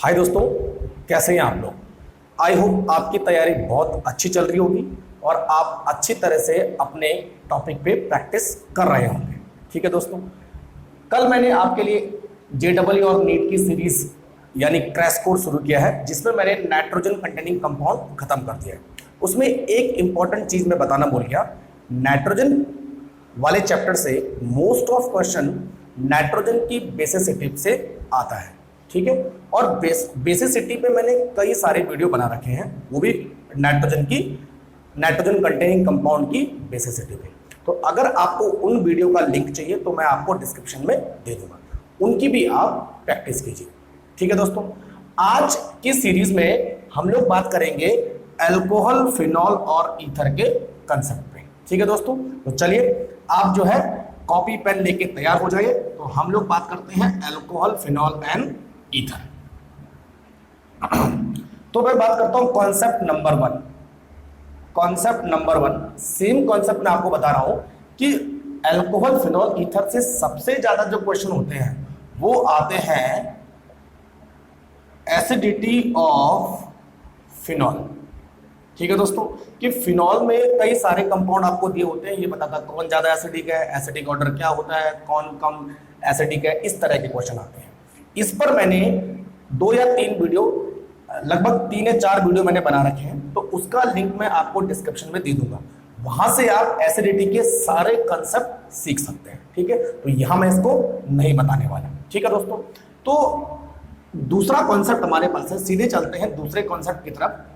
हाय दोस्तों, कैसे हैं आप लोग। आई होप आपकी तैयारी बहुत अच्छी चल रही होगी और आप अच्छी तरह से अपने टॉपिक पे प्रैक्टिस कर रहे होंगे। ठीक है दोस्तों, कल मैंने आपके लिए जेडबल और नीट की सीरीज यानी क्रैश कोर्स शुरू किया है, जिसमें मैंने नाइट्रोजन कंटेनिंग कंपाउंड खत्म कर दिया है। उसमें एक इंपॉर्टेंट चीज मैं बताना भूल गया। नाइट्रोजन वाले चैप्टर से मोस्ट ऑफ क्वेश्चन नाइट्रोजन की बेसिसिटी से आता है। ठीक है, और बेसिसिटी पे मैंने कई सारे वीडियो बना रखे हैं, वो भी नाइट्रोजन कंटेनिंग कंपाउंड की बेसिसिटी पे। तो अगर आपको उन वीडियो का लिंक चाहिए तो मैं आपको डिस्क्रिप्शन में दे दूंगा, उनकी भी आप प्रैक्टिस कीजिए। ठीक है दोस्तों, आज की सीरीज में हम लोग बात करेंगे अल्कोहल, फिनॉल और ईथर के कंसेप्ट पे। ठीक है दोस्तों, तो चलिए आप जो है कॉपी पेन लेके तैयार हो जाइए। तो हम लोग बात करते हैं अल्कोहल, फिनॉल एंड ईथर। तो मैं बात करता हूं concept number one. Concept number one, same concept मैं आपको बता रहा हूं कि अल्कोहल, फिनॉल, ईथर से सबसे ज्यादा जो क्वेश्चन होते हैं वो आते हैं एसिडिटी ऑफ फिनॉल। ठीक है दोस्तों, कि फिनॉल में कई सारे कंपाउंड आपको दिए होते हैं, ये बताता कौन ज्यादा एसिडिक है, एसिडिक ऑर्डर क्या होता है, कौन कम एसिडिक है, इस तरह के क्वेश्चन आते हैं। इस पर मैंने 2 या 3 वीडियो, लगभग 3 या 4 वीडियो मैंने बना रखे हैं, तो उसका लिंक मैं आपको डिस्क्रिप्शन में दे दूंगा। वहां से आप एसिडिटी के सारे कंसेप्ट सीख सकते हैं। ठीक है, तो यहां मैं इसको नहीं बताने वाला। ठीक है दोस्तों, तो दूसरा कॉन्सेप्ट हमारे पास है, सीधे चलते हैं दूसरे कॉन्सेप्ट की तरफ।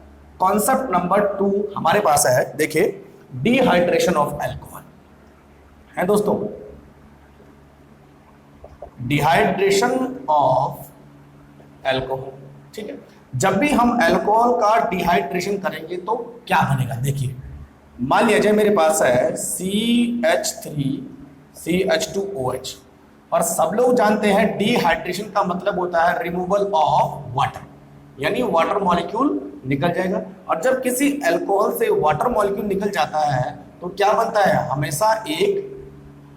कॉन्सेप्ट नंबर 2 हमारे पास है, देखिए, डिहाइड्रेशन ऑफ अल्कोहल है दोस्तों। डिहाइड्रेशन ऑफ अल्कोहल, ठीक है। जब भी हम अल्कोहल का डिहाइड्रेशन करेंगे तो क्या बनेगा, देखिए, मान लिया जाए मेरे पास है CH3CH2OH, और सब लोग जानते हैं डिहाइड्रेशन का मतलब होता है रिमूवल ऑफ वाटर, यानी वाटर मॉलिक्यूल निकल जाएगा। और जब किसी अल्कोहल से वाटर मॉलिक्यूल निकल जाता है तो क्या बनता है, हमेशा एक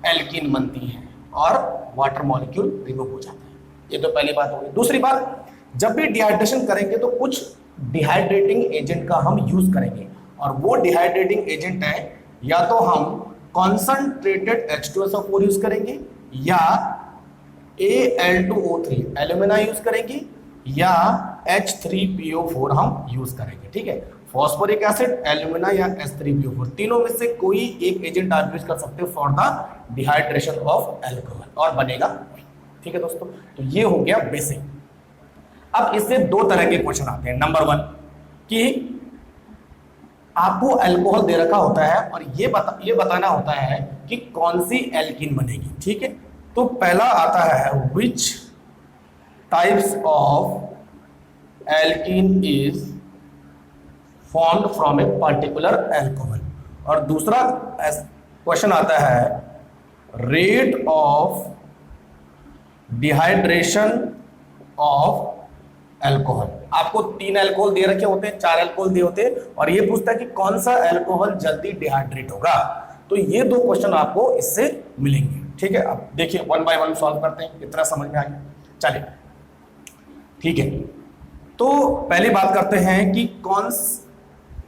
एल्कीन बनती है और वाटर मॉलिक्यूल रिमूव हो जाता है। ये तो पहली बात होगी। दूसरी बात, जब भी डिहाइड्रेशन करेंगे तो कुछ डिहाइड्रेटिंग एजेंट का हम यूज करेंगे, और वो डिहाइड्रेटिंग एजेंट है या तो हम कॉन्संट्रेटेड H2SO4 यूज करेंगे, या Al2O3 एल्यूमिना यूज करेंगे, या H3PO4 हम यूज करेंगे। ठीक है, फॉस्फोरिक एसिड, एल्यूमिना या H3PO4, तीनों में से कोई एक एजेंट आप यूज कर सकते हो for the dehydration of alcohol, और बनेगा। ठीक है दोस्तों, तो ये हो गया बेसिक। अब इससे 2 तरह के क्वेश्चन आते हैं। नंबर 1 कि आपको अल्कोहल दे रखा होता है और ये बताना होता है कि कौन सी एल्कीन बनेगी। ठीक है, तो पहला आता है which types of alkene is formed from a particular alcohol, और दूसरा क्वेश्चन आता है rate of dehydration of alcohol. आपको 3 अल्कोहल दे रखे होते हैं, 4 अल्कोहल दिए होते हैं, और ये पूछता है कि कौन सा अल्कोहल जल्दी डिहाइड्रेट होगा। तो ये 2 क्वेश्चन आपको इससे मिलेंगे। ठीक है, अब देखिए 1 बाय 1 सॉल्व करते हैं, इतना समझ में आ गया। चलिए ठीक है, तो पहली बात करते हैं कि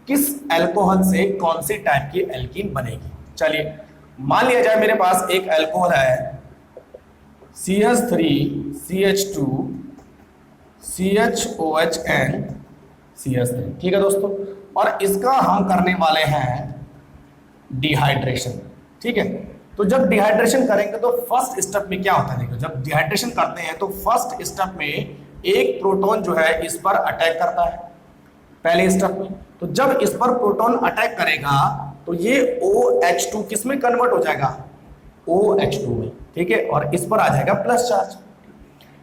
किस अल्कोहल से कौन सी टाइप की एल्कीन बनेगी। चलिए, मान लिया जाए मेरे पास एक अल्कोहल है CH3CH2 CHOH and CH3। ठीक है दोस्तों, और इसका हम करने वाले हैं डिहाइड्रेशन। ठीक है, तो जब डिहाइड्रेशन करेंगे तो फर्स्ट स्टेप में क्या होता है, देखो, जब डिहाइड्रेशन करते हैं तो फर्स्ट स्टेप में एक प्रोटॉन जो है इस पर अटैक करता है पहले स्टेप में। तो जब इस पर प्रोटॉन अटैक करेगा तो ये OH2 किस में कन्वर्ट हो जाएगा, OH2 में। ठीक है, और इस पर आ जाएगा प्लस चार्ज।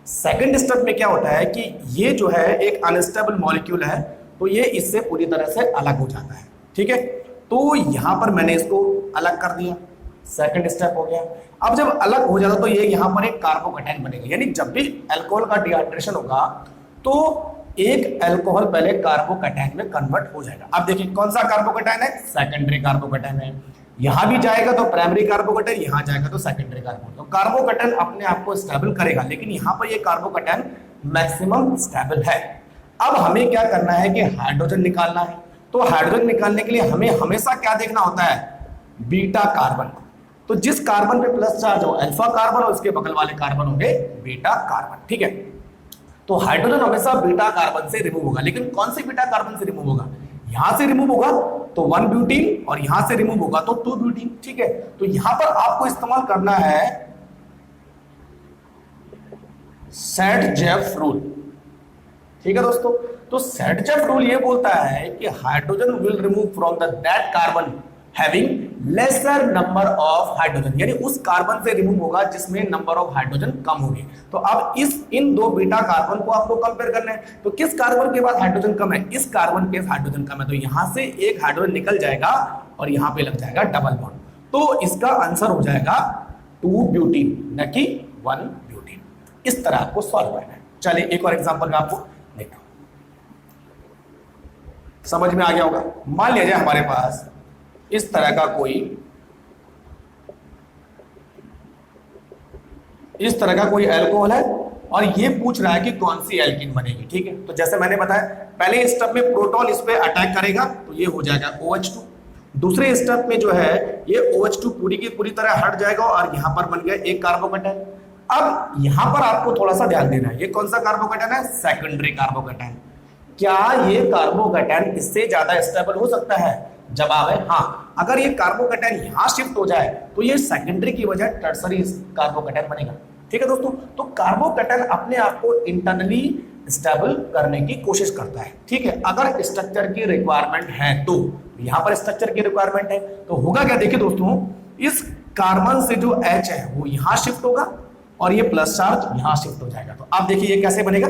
सेकंड स्टेप में क्या होता है कि ये जो है एक अनस्टेबल मॉलिक्यूल है, तो ये इससे पूरी तरह से अलग हो जाता है। ठीक है, तो यहां पर मैंने इसको अलग कर दिया, सेकंड स्टेप हो गया। अब जब अलग हो जाता तो ये यहां पर एक कार्बोकैटायन बनेगा, यानी जब भी अल्कोहल का डिहाइड्रेशन होगा तो एक अल्कोहल पहले कार्बोकैटायन में कन्वर्ट हो जाएगा। अब देखिए कौन सा कार्बोकैटायन है, सेकेंडरी कार्बोकैटायन है। यहां भी जाएगा तो प्राइमरी कार्बोकैटायन, यहां जाएगा तो सेकेंडरी कार्बोकैटायन। तो कार्बोकैटायन अपने आप को स्टेबल करेगा, लेकिन यहां पर ये कार्बोकैटायन मैक्सिमम स्टेबल है। अब हमें क्या करना है कि हाइड्रोजन निकालना है। तो हाइड्रोजन निकालने के लिए हमें हमेशा क्या देखना होता है, बीटा कार्बन। तो जिस कार्बन पे प्लस चार्ज हो अल्फा कार्बन और उसके बगल वाले कार्बन होंगे बीटा कार्बन, ठीक है। तो हाइड्रोजन हमेशा बीटा कार्बन से रिमूव होगा, लेकिन कौन से बीटा कार्बन से रिमूव होगा, यहां से रिमूव होगा तो 1 ब्यूटीन और यहां से रिमूव होगा तो 2 ब्यूटीन, ठीक है। तो यहां पर आपको इस्तेमाल करना है सेट-जेफ रूल, ठीक है दोस्तों। तो सेट-जेफ रूल ये बोलता है कि hydrogen will remove from the that carbon having laser number of hydrogen, यानी उस कार्बन से रिमूव होगा जिसमें नंबर ऑफ हाइड्रोजन कम होगी। तो अब इन दो बीटा कार्बन को आपको कंपेयर करना है। तो किस कार्बन के बाद हाइड्रोजन कम है, इस कार्बन के हाइड्रोजन कम है, तो यहां से एक हाइड्रोजन निकल जाएगा और यहां पे लग जाएगा डबल बॉन्ड। तो इसका आंसर हो जाएगा 2 ब्यूटीन, न कि 1 ब्यूटीन। इस तरह आपको सॉल्व करना है। चलिए एक और एग्जांपल में आपको देखता हूं, समझ में आ गया होगा। मान लीजिए हमारे पास इस तरह का कोई अल्कोहल है और ये पूछ रहा है कि कौन सी एल्कीन बनेगी, ठीक है। तो जैसे मैंने बताया पहले स्टेप में प्रोटॉन इस पे अटैक करेगा तो ये हो जाएगा OH2। दूसरे स्टेप में जो है ये OH2 पूरी की पूरी तरह हट जाएगा और यहां पर बन गया एक कार्बोकेटाइन। अब यहां पर आपको थोड़ा सा ध्यान देना है, ये कौन सा कार्बोकेटाइन है, सेकेंडरी कार्बोकेटाइन। क्या ये कार्बोकेटाइन इससे ज्यादा स्टेबल हो सकता है, जवाब है हाँ। अगर ये कार्बोकेटाइन यहां शिफ्ट हो जाए तो ये सेकेंडरी की वजह टर्सरी कार्बोकेटाइन बनेगा, ठीक है दोस्तों। तो कार्बोकेटाइन अपने आप को इंटरनली स्टेबल करने की कोशिश करता है, ठीक है। अगर स्ट्रक्चर की रिक्वायरमेंट है तो यहां पर स्ट्रक्चर की रिक्वायरमेंट है तो होगा क्या, देखिए दोस्तों, इस कार्बन से जो H है वो यहां शिफ्ट होगा और ये प्लस चार्ज यहां शिफ्ट हो जाएगा। तो आप देखिए ये कैसे बनेगा,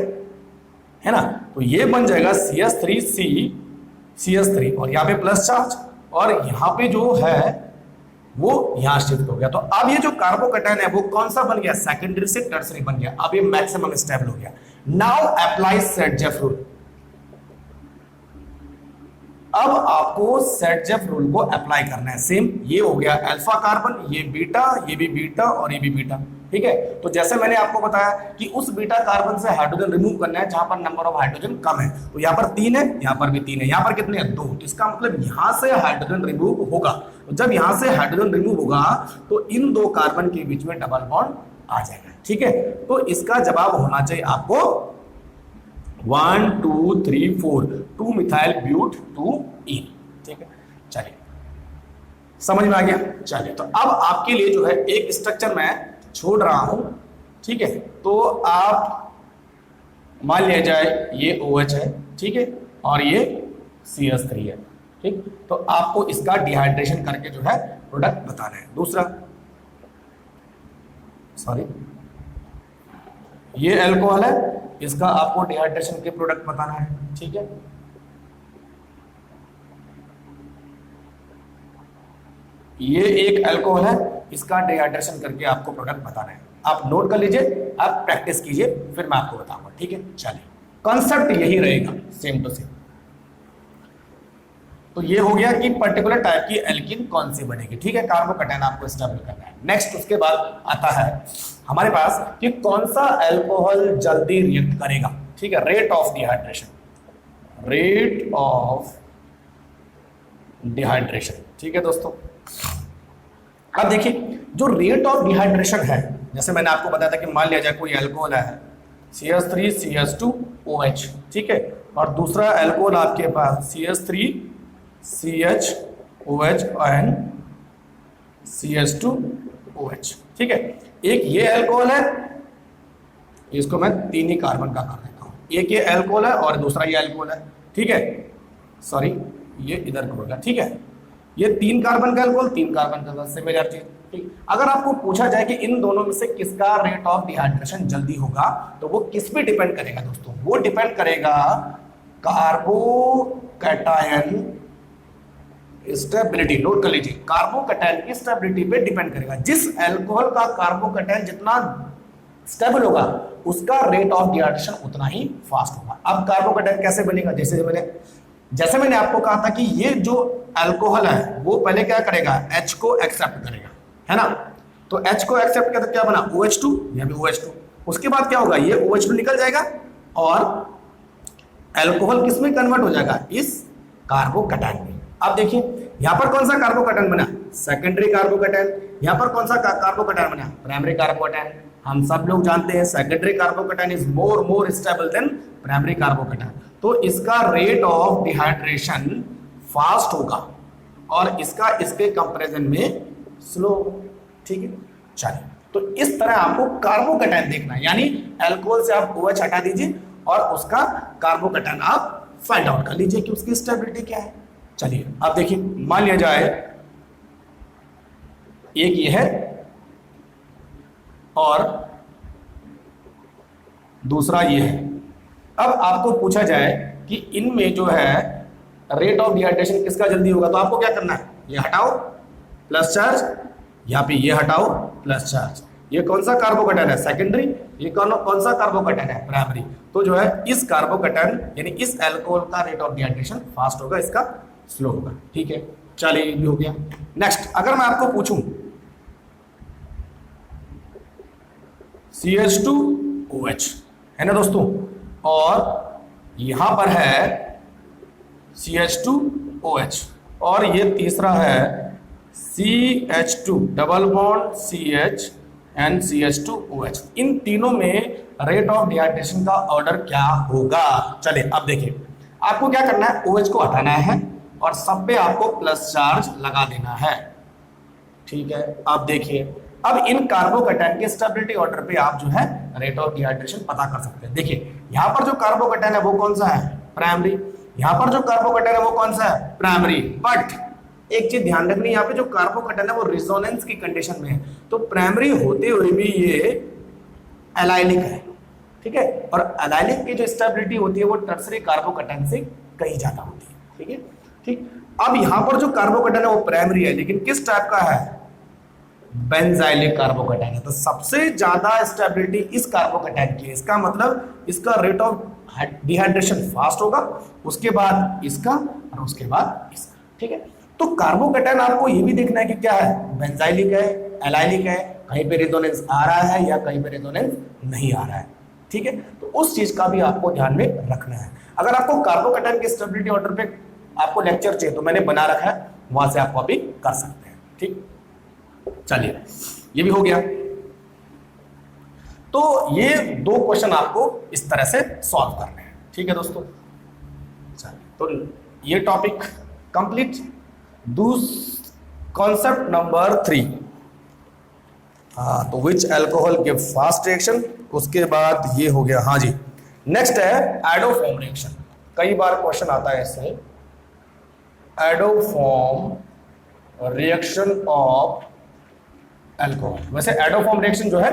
है ना। तो ये बन जाएगा CH3 और यहाँ पे प्लस चार्ज और यहाँ पे जो है वो यहां शिफ्ट हो गया। तो अब ये जो कार्बोकेटाइन है वो कौन सा बन गया, सेकेंडरी से टर्सरी बन गया। अब ये मैक्सिमम स्टेबल हो गया। Now apply set-Jeff rule. अब आपको सेट-जेफ रूल को अप्लाई करना है। सेम ये हो गया अल्फा कार्बन, ये बीटा, ये भी बीटा और ये भी बीटा, ठीक है। तो जैसे मैंने आपको बताया कि उस बीटा कार्बन से हाइड्रोजन रिमूव करना है जहां पर नंबर ऑफ हाइड्रोजन कम है। तो यहां पर 3 है, यहां पर भी 3 है, यहां पर कितने हैं, 2। तो इसका मतलब यहां से हाइड्रोजन रिमूव होगा। तो जब यहां से हाइड्रोजन रिमूव होगा तो इन दो कार्बन के बीच में डबल बॉन्ड आ जाएगा, ठीक है। तो इसका जवाब होना चाहिए आपको 1 2 3 4 2 मिथाइल ब्यूट 2 ईन, ठीक है। चलिए समझ में आ गया। चलिए तो अब आपके लिए जो है एक स्ट्रक्चर मैं छोड़ रहा हूं, ठीक है। तो आप मान लिया जाए ये OH है, ठीक है, और ये CH3 है, ठीक। तो आपको इसका डिहाइड्रेशन करके जो है प्रोडक्ट बताना है। दूसरा ये अल्कोहल है, इसका आपको डिहाइड्रेशन के प्रोडक्ट बताना है, ठीक है। ये एक अल्कोहल है, इसका डिहाइड्रेशन करके आपको प्रोडक्ट बताना है। आप नोट कर लीजिए, आप प्रैक्टिस कीजिए, फिर मैं आपको बताऊंगा, ठीक है। चलिए कॉन्सेप्ट यही रहेगा, सेम टू सेम। तो ये हो गया कि पर्टिकुलर टाइप की एल्कीन कौन सी बनेगी, ठीक है। कार्बोकेटाइन आपको स्टेबल करना है। नेक्स्ट उसके बाद आता है हमारे पास कि कौन सा अल्कोहल जल्दी रिएक्ट करेगा, ठीक है। Rate of dehydration, rate of dehydration, ठीक है दोस्तों। अब देखिए जो रेट ऑफ डिहाइड्रेशन है, जैसे मैंने आपको बताया था कि मान लिया जाए कोई अल्कोहल है CH3 CH2 OH, ठीक है, और दूसरा अल्कोहल आपके पास CH3 CH OH and CH2 OH, ठीक है। एक ये अल्कोहल है, इसको मैं 3 ही कार्बन का कर देता हूं। एक ये अल्कोहल है और दूसरा ये अल्कोहल है, ठीक है। सॉरी ये इधर को होगा, ठीक है। ये 3 कार्बन का अल्कोहल, 3 कार्बन का सिमिलर चीज, ठीक। अगर आपको पूछा जाए कि इन दोनों में से किसका रेट ऑफ डिहाइड्रेशन जल्दी होगा तो वो किस पे डिपेंड करेगा दोस्तों, वो डिपेंड करेगा कार्बोकैटायन स्टेबिलिटी। नोट कर लीजिए, कार्बोकैटायन की स्टेबिलिटी पे डिपेंड करेगा। जिस अल्कोहल का कार्बोकैटायन जितना स्टेबल होगा उसका रेट ऑफ डिहाइड्रेशन उतना ही फास्ट होगा। अब कार्बोकैटायन कैसे बनेगा, जैसे मैंने आपको कहा था कि ये जो अल्कोहल है वो पहले क्या करेगा, H को एक्सेप्ट करेगा, है ना। तो H को एक्सेप्ट करके क्या बना OH2, यहाँ भी OH2। उसके बाद क्या होगा, ये OH2 निकल जाएगा और अल्कोहल किस में कन्वर्ट हो जाएगा, इस कार्बोकैटायन में। अब देखिए यहां पर कौन सा कार्बोकैटायन बना, सेकेंडरी कार्बोकैटायन। यहां पर कौन सा कार्बोकैटायन बना, प्राइमरी कार्बोकैटायन। हम सब लोग जानते हैं secondary carbocation is more stable then primary carbocation, तो इसका रेट ऑफ डिहाइड्रेशन फास्ट होगा और इसका इसके कंपैरिजन में स्लो। ठीक है, चलिए तो इस तरह आपको कार्बोकैटायन देखना है, यानी अल्कोहल से आप OH हटा दीजिए और उसका कार्बोकैटायन आप फाइंड आउट कर लीजिए कि उसकी स्टेबिलिटी क्या है। चलिए अब देखिए, मान लिया जाए एक ये है और दूसरा ये है। अब आपको पूछा जाए कि इनमें जो है रेट ऑफ डिहाइड्रेशन किसका जल्दी होगा, तो आपको क्या करना है, ये हटाओ प्लस चार्ज, यहाँ पे ये हटाओ प्लस चार्ज। ये कौन सा कार्बोकैटायन है, सेकेंडरी। ये कौन सा कार्बोकैटायन है, प्राइमरी। तो जो है इस कार्बोकैटायन यानी इस अल्कोहल का रेट ऑफ डिहाइड्रेशन फास्ट होगा, इसका स्लो होगा। ठीक है, चलिए ये भी हो गया। नेक्स्ट अगर मैं आपको पूछूं CH2OH है ना दोस्तों, और यहां पर है CH2OH और ये तीसरा है CH2 double bond CH and CH2OH। इन तीनों में रेट ऑफ डिहाइड्रेशन का ऑर्डर क्या होगा। चलिए अब देखिए, आपको क्या करना है, OH को हटाना है और सब पे आपको प्लस चार्ज लगा देना है। ठीक है, अब देखिए अब इन कार्बोकैटायन के स्टेबिलिटी ऑर्डर पे आप जो है रेट ऑफ डिहाइड्रेशन पता कर सकते हैं। देखिए यहां पर जो कार्बोकैटायन है वो कौन सा है, प्राइमरी। यहां पर जो कार्बोकैटायन है वो कौन सा है, प्राइमरी। बट एक चीज ध्यान रखनी, यहाँ पे जो कार्बोकैटायन है वो रिजोनेंस की कंडीशन में है, तो प्राइमरी होते हुए भी ये एलाइलिक है। ठीक है, और एलाइलिक की जो स्टेबिलिटी होती है वो टर्सरी कार्बोकैटायन से कहीं ज्यादा होती है। ठीक है, ठीक। अब यहां पर जो कार्बोकैटायन है वो प्राइमरी है, लेकिन किस टाइप का है, बेंजाइलिक कार्बोकैटायन है। तो सबसे ज्यादा स्टेबिलिटी इस कार्बोकैटायन की है, इसका मतलब इसका रेट ऑफ डिहाइड्रेशन फास्ट होगा, उसके बाद इसका और उसके बाद इसका। ठीक है, तो कार्बोकैटायन आपको ये भी देखना है कि क्या है, बेंजाइलिक है, एलाइलिक है, कहीं पे रेजोनेंस आ रहा है या कहीं पे रेजोनेंस नहीं आ रहा है। ठीक है, तो उस चीज का भी आपको ध्यान में रखना है। अगर आपको कार्बोकैटायन के स्टेबिलिटी ऑर्डर पे आपको लेक्चर चाहिए तो मैंने बना रखा है, वहां से आप कॉपी कर सकते हैं। ठीक, चलिए ये भी हो गया। तो ये दो क्वेश्चन आपको इस तरह से सॉल्व करने हैं। ठीक है दोस्तों, चलिए तो ये टॉपिक कंप्लीट। कॉन्सेप्ट नंबर 3, हाँ तो विच अल्कोहल गिव फास्ट रिएक्शन, उसके बाद ये हो गया। हाँ जी, नेक्स्ट है एडोफॉर्म रिएक्शन। कई बार क्वेश्चन आता है इससे, एडोफॉर्म रिएक्शन ऑफ अल्कोहल। वैसे एडोफॉर्म रिएक्शन जो है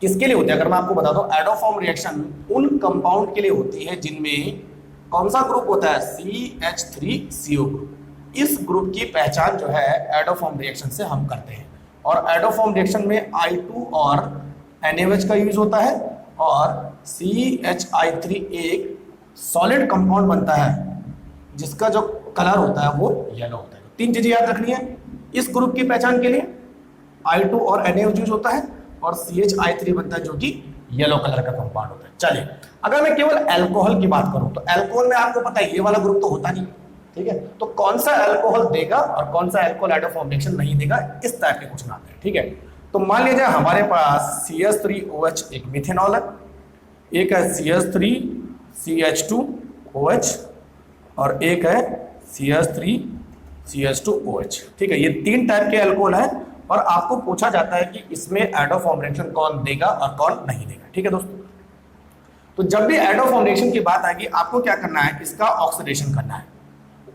किसके लिए होती है, अगर मैं आपको बता दूं, एडोफॉर्म रिएक्शन उन कंपाउंड के लिए होती है जिनमें कौन सा ग्रुप होता है, CH3CO ग्रुप। इस ग्रुप की पहचान जो है एडोफॉर्म रिएक्शन से हम करते हैं, और एडोफॉर्म रिएक्शन में I2 और NaOH का यूज होता है, और CHI3 एक सॉलिड कंपाउंड बनता है जिसका जो कलर होता है वो येलो होता है। तीन चीजें याद रखनी है इस ग्रुप की पहचान के लिए, I2 और NaOH यूज होता है, और CHI3 बनता है जो कि येलो कलर का कंपाउंड होता है। चलिए अगर मैं केवल अल्कोहल की बात करूं तो अल्कोहल में आपको पता है ये वाला ग्रुप तो होता नहीं। ठीक है, तो कौन सा अल्कोहल देगा और कौन सा अल्कोहल एडोफॉर्म रिएक्शन नहीं देगा, इस टाइप के क्वेश्चन आते हैं। ठीक है, तो मान लीजिए हमारे पास CH3OH एक मिथेनॉल है, एक है CH3CH2OH और एक है CH3CH2OH। ठीक है, ये तीन टाइप के अल्कोहल है और आपको पूछा जाता है कि इसमें एडोफॉर्म रिएक्शन कौन देगा और कौन नहीं देगा। ठीक है दोस्तों, तो जब भी एडोफॉर्म रिएक्शन की बात आएगी आपको क्या करना है, इसका ऑक्सीडेशन करना है,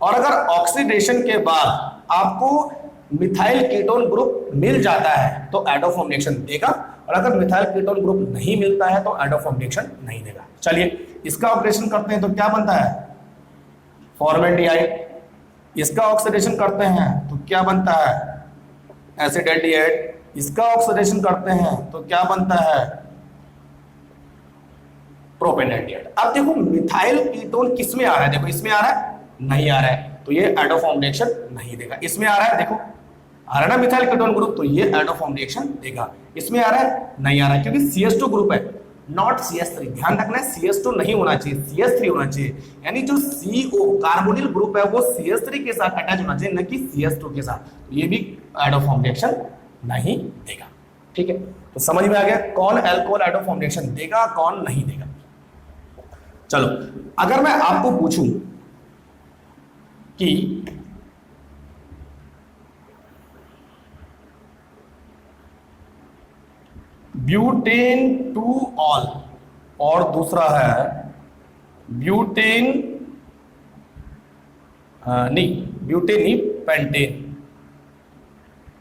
और अगर ऑक्सीडेशन के बाद आपको मिथाइल कीटोन ग्रुप मिल जाता है तो एडोफॉर्म रिएक्शन देगा, और अगर मिथाइल कीटोन ग्रुप नहीं मिलता है तो एडोफॉर्म रिएक्शन नहीं देगा। चलिए इसका ऑक्सीडेशन करते हैं तो क्या बनता है, फॉर्मेल्डिहाइड। इसका ऑक्सीडेशन करते हैं तो क्या बनता है, एसिडल्डिहाइड। इसका ऑक्सीडेशन करते हैं तो क्या बनता है, प्रोपेनल्डिहाइड। अब देखो मिथाइल कीटोन किस में आ रहा है, देखो इसमें आ रहा है, नहीं आ रहा है, तो ये एडोफॉर्म रिएक्शन नहीं देगा। इसमें आ रहा है, देखो आ रहा है ना मिथाइल कीटोन ग्रुप, तो ये एडोफॉर्म रिएक्शन देगा। इसमें आ रहा है, नहीं आ रहा है, क्योंकि CH2 ग्रुप है, नॉट CH3। ध्यान रखना है CH2 नहीं होना चाहिए, CH3 होना चाहिए। यानी जो CO कार्बोनिल ग्रुप है वो CH3 के साथ अटैच होना चाहिए, न कि CH2 के साथ। तो ये भी एडोफॉर्म रिएक्शन नहीं देगा। ठीक है, तो समझ में आ गया कौन एल्कोहल एडोफॉर्म रिएक्शन देगा, कौन नहीं देगा। चलो, अगर मैं आपको पूछूं कि ब्यूटेन टू ऑल और दूसरा है ब्यूटेन नहीं पेंटेन,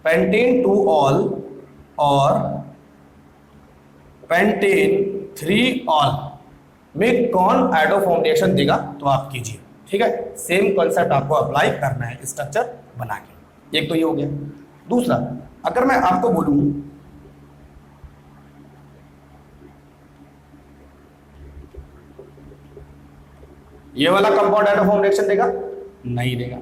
पेंटेन टू ऑल और पेंटेन 3 ऑल में कौन एडोफॉर्म रिएक्शन देगा, तो आप कीजिए। ठीक है, सेम कॉन्सेप्ट आपको अप्लाई करना है स्ट्रक्चर बना के। एक तो ये हो गया। दूसरा, अगर मैं आपको बोलूं ये वाला कंपाउंड एडोफॉर्म रिएक्शन देगा, नहीं देगा।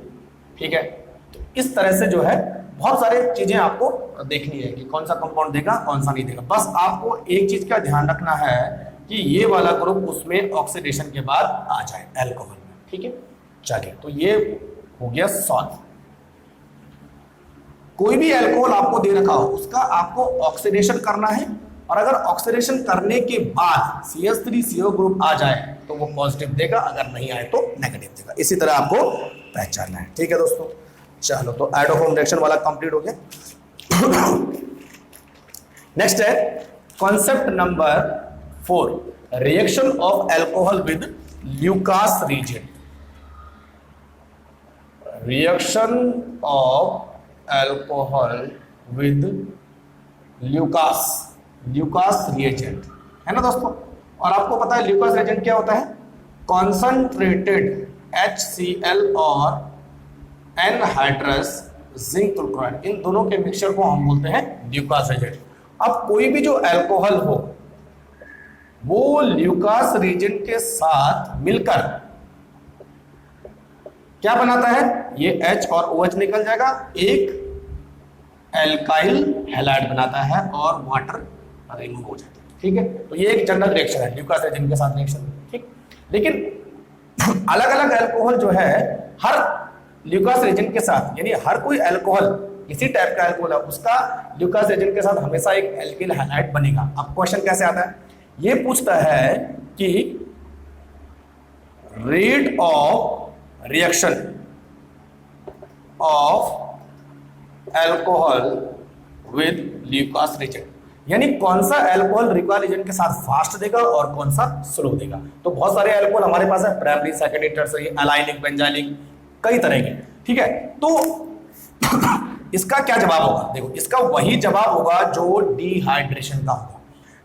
ठीक है, तो इस तरह से जो है बहुत सारे चीजें आपको देखनी है कि कौन सा कंपाउंड देगा, कौन सा नहीं देगा। बस आपको एक चीज का ध्यान रखना है कि ये वाला ग्रुप उसमें ऑक्सीडेशन के बाद आ जाए अल्कोहल में। ठीक है, चलिए, तो ये हो गया सॉल्व। कोई भी अल्कोहल आपको दे रखा हो उसका आपको ऑक्सीडेशन करना है, और अगर ऑक्सीडेशन करने के बाद CH3CO ग्रुप आ जाए तो वो पॉजिटिव देगा, अगर नहीं आए तो नेगेटिव देगा। इसी तरह आपको पहचानना है। ठीक है दोस्तों, चलो, तो एडोफॉर्म रिएक्शन वाला कंप्लीट हो गया। नेक्स्ट है concept number 4, reaction of alcohol with Lucas reagent. Reaction of alcohol with Lucas reagent, है ना दोस्तों। और आपको पता है ल्यूकास रिएजेंट क्या होता है? कॉन्संट्रेटेड HCl और एनहाइड्रस जिंक क्लोराइड, इन दोनों के मिक्सचर को हम बोलते हैं ल्यूकास रिएजेंट। अब कोई भी जो अल्कोहल हो वो ल्यूकास रिएजेंट के साथ मिलकर क्या बनाता है? ये H और OH निकल जाएगा, एक एल्काइल हैलाइड बनाता है और वाटर रिमूव हो जाता है। ठीक है, तो ये एक जनरल रिएक्शन है ल्यूकास रिएजेंट के साथ रिएक्शन। ठीक, लेकिन अलग अलग अल्कोहल जो है हर ल्यूकास रिएजेंट के साथ, यानी हर कोई अल्कोहल इसी टाइप का अल्कोहल है उसका ल्यूकास रिएजेंट के साथ हमेशा एक एल्किल हैलाइड बनेगा। अब क्वेश्चन कैसे आता है? ये पूछता है कि rate of reaction of alcohol with Lucas reagent, यानी कौन सा अल्कोहल ल्यूकास रिएजेंट के साथ फास्ट देगा और कौन सा स्लो देगा। तो बहुत सारे अल्कोहल हमारे पास है, primary, secondary, tertiary, allylic, benzylic, कई तरह के। ठीक है, तो इसका क्या जवाब होगा? देखो, इसका वही जवाब होगा जो डिहाइड्रेशन का होगा।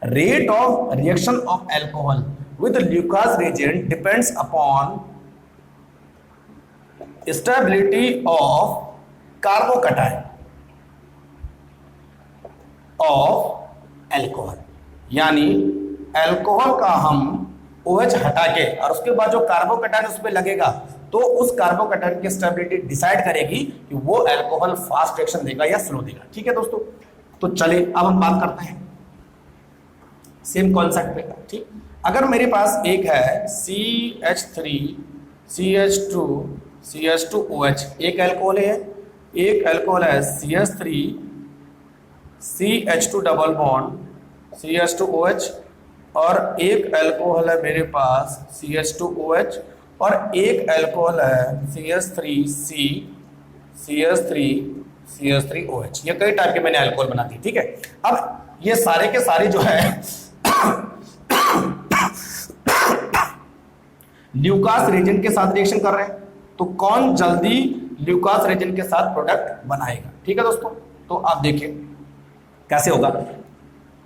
Rate of reaction of alcohol with Lucas reagent depends upon stability of carbocation of alcohol, यानी अल्कोहल का हम OH हटा के और उसके बाद जो कार्बोकैटायन उस पर लगेगा तो उस कार्बोकैटायन की स्टेबिलिटी डिसाइड करेगी कि वो अल्कोहल फास्ट रिएक्शन देगा या स्लो देगा। ठीक है दोस्तों, तो चलिए अब हम बात करते हैं सेम कॉन्सेप्ट पे। ठीक, अगर मेरे पास एक है CH3 CH2 CH2OH, एक अल्कोहल है, एक अल्कोहल है CH3 CH2 double bond CH2OH, और एक अल्कोहल है मेरे पास CH2OH, और एक अल्कोहल है CH3C CH3OH। ये कई टाइप के मैंने अल्कोहल बना दी। ठीक है, अब ये सारे के सारे जो है ल्यूकास रिएजेंट के साथ रिएक्शन कर रहे हैं, तो कौन जल्दी ल्यूकास रिएजेंट के साथ प्रोडक्ट बनाएगा। ठीक है दोस्तों, तो आप देखिए कैसे होगा।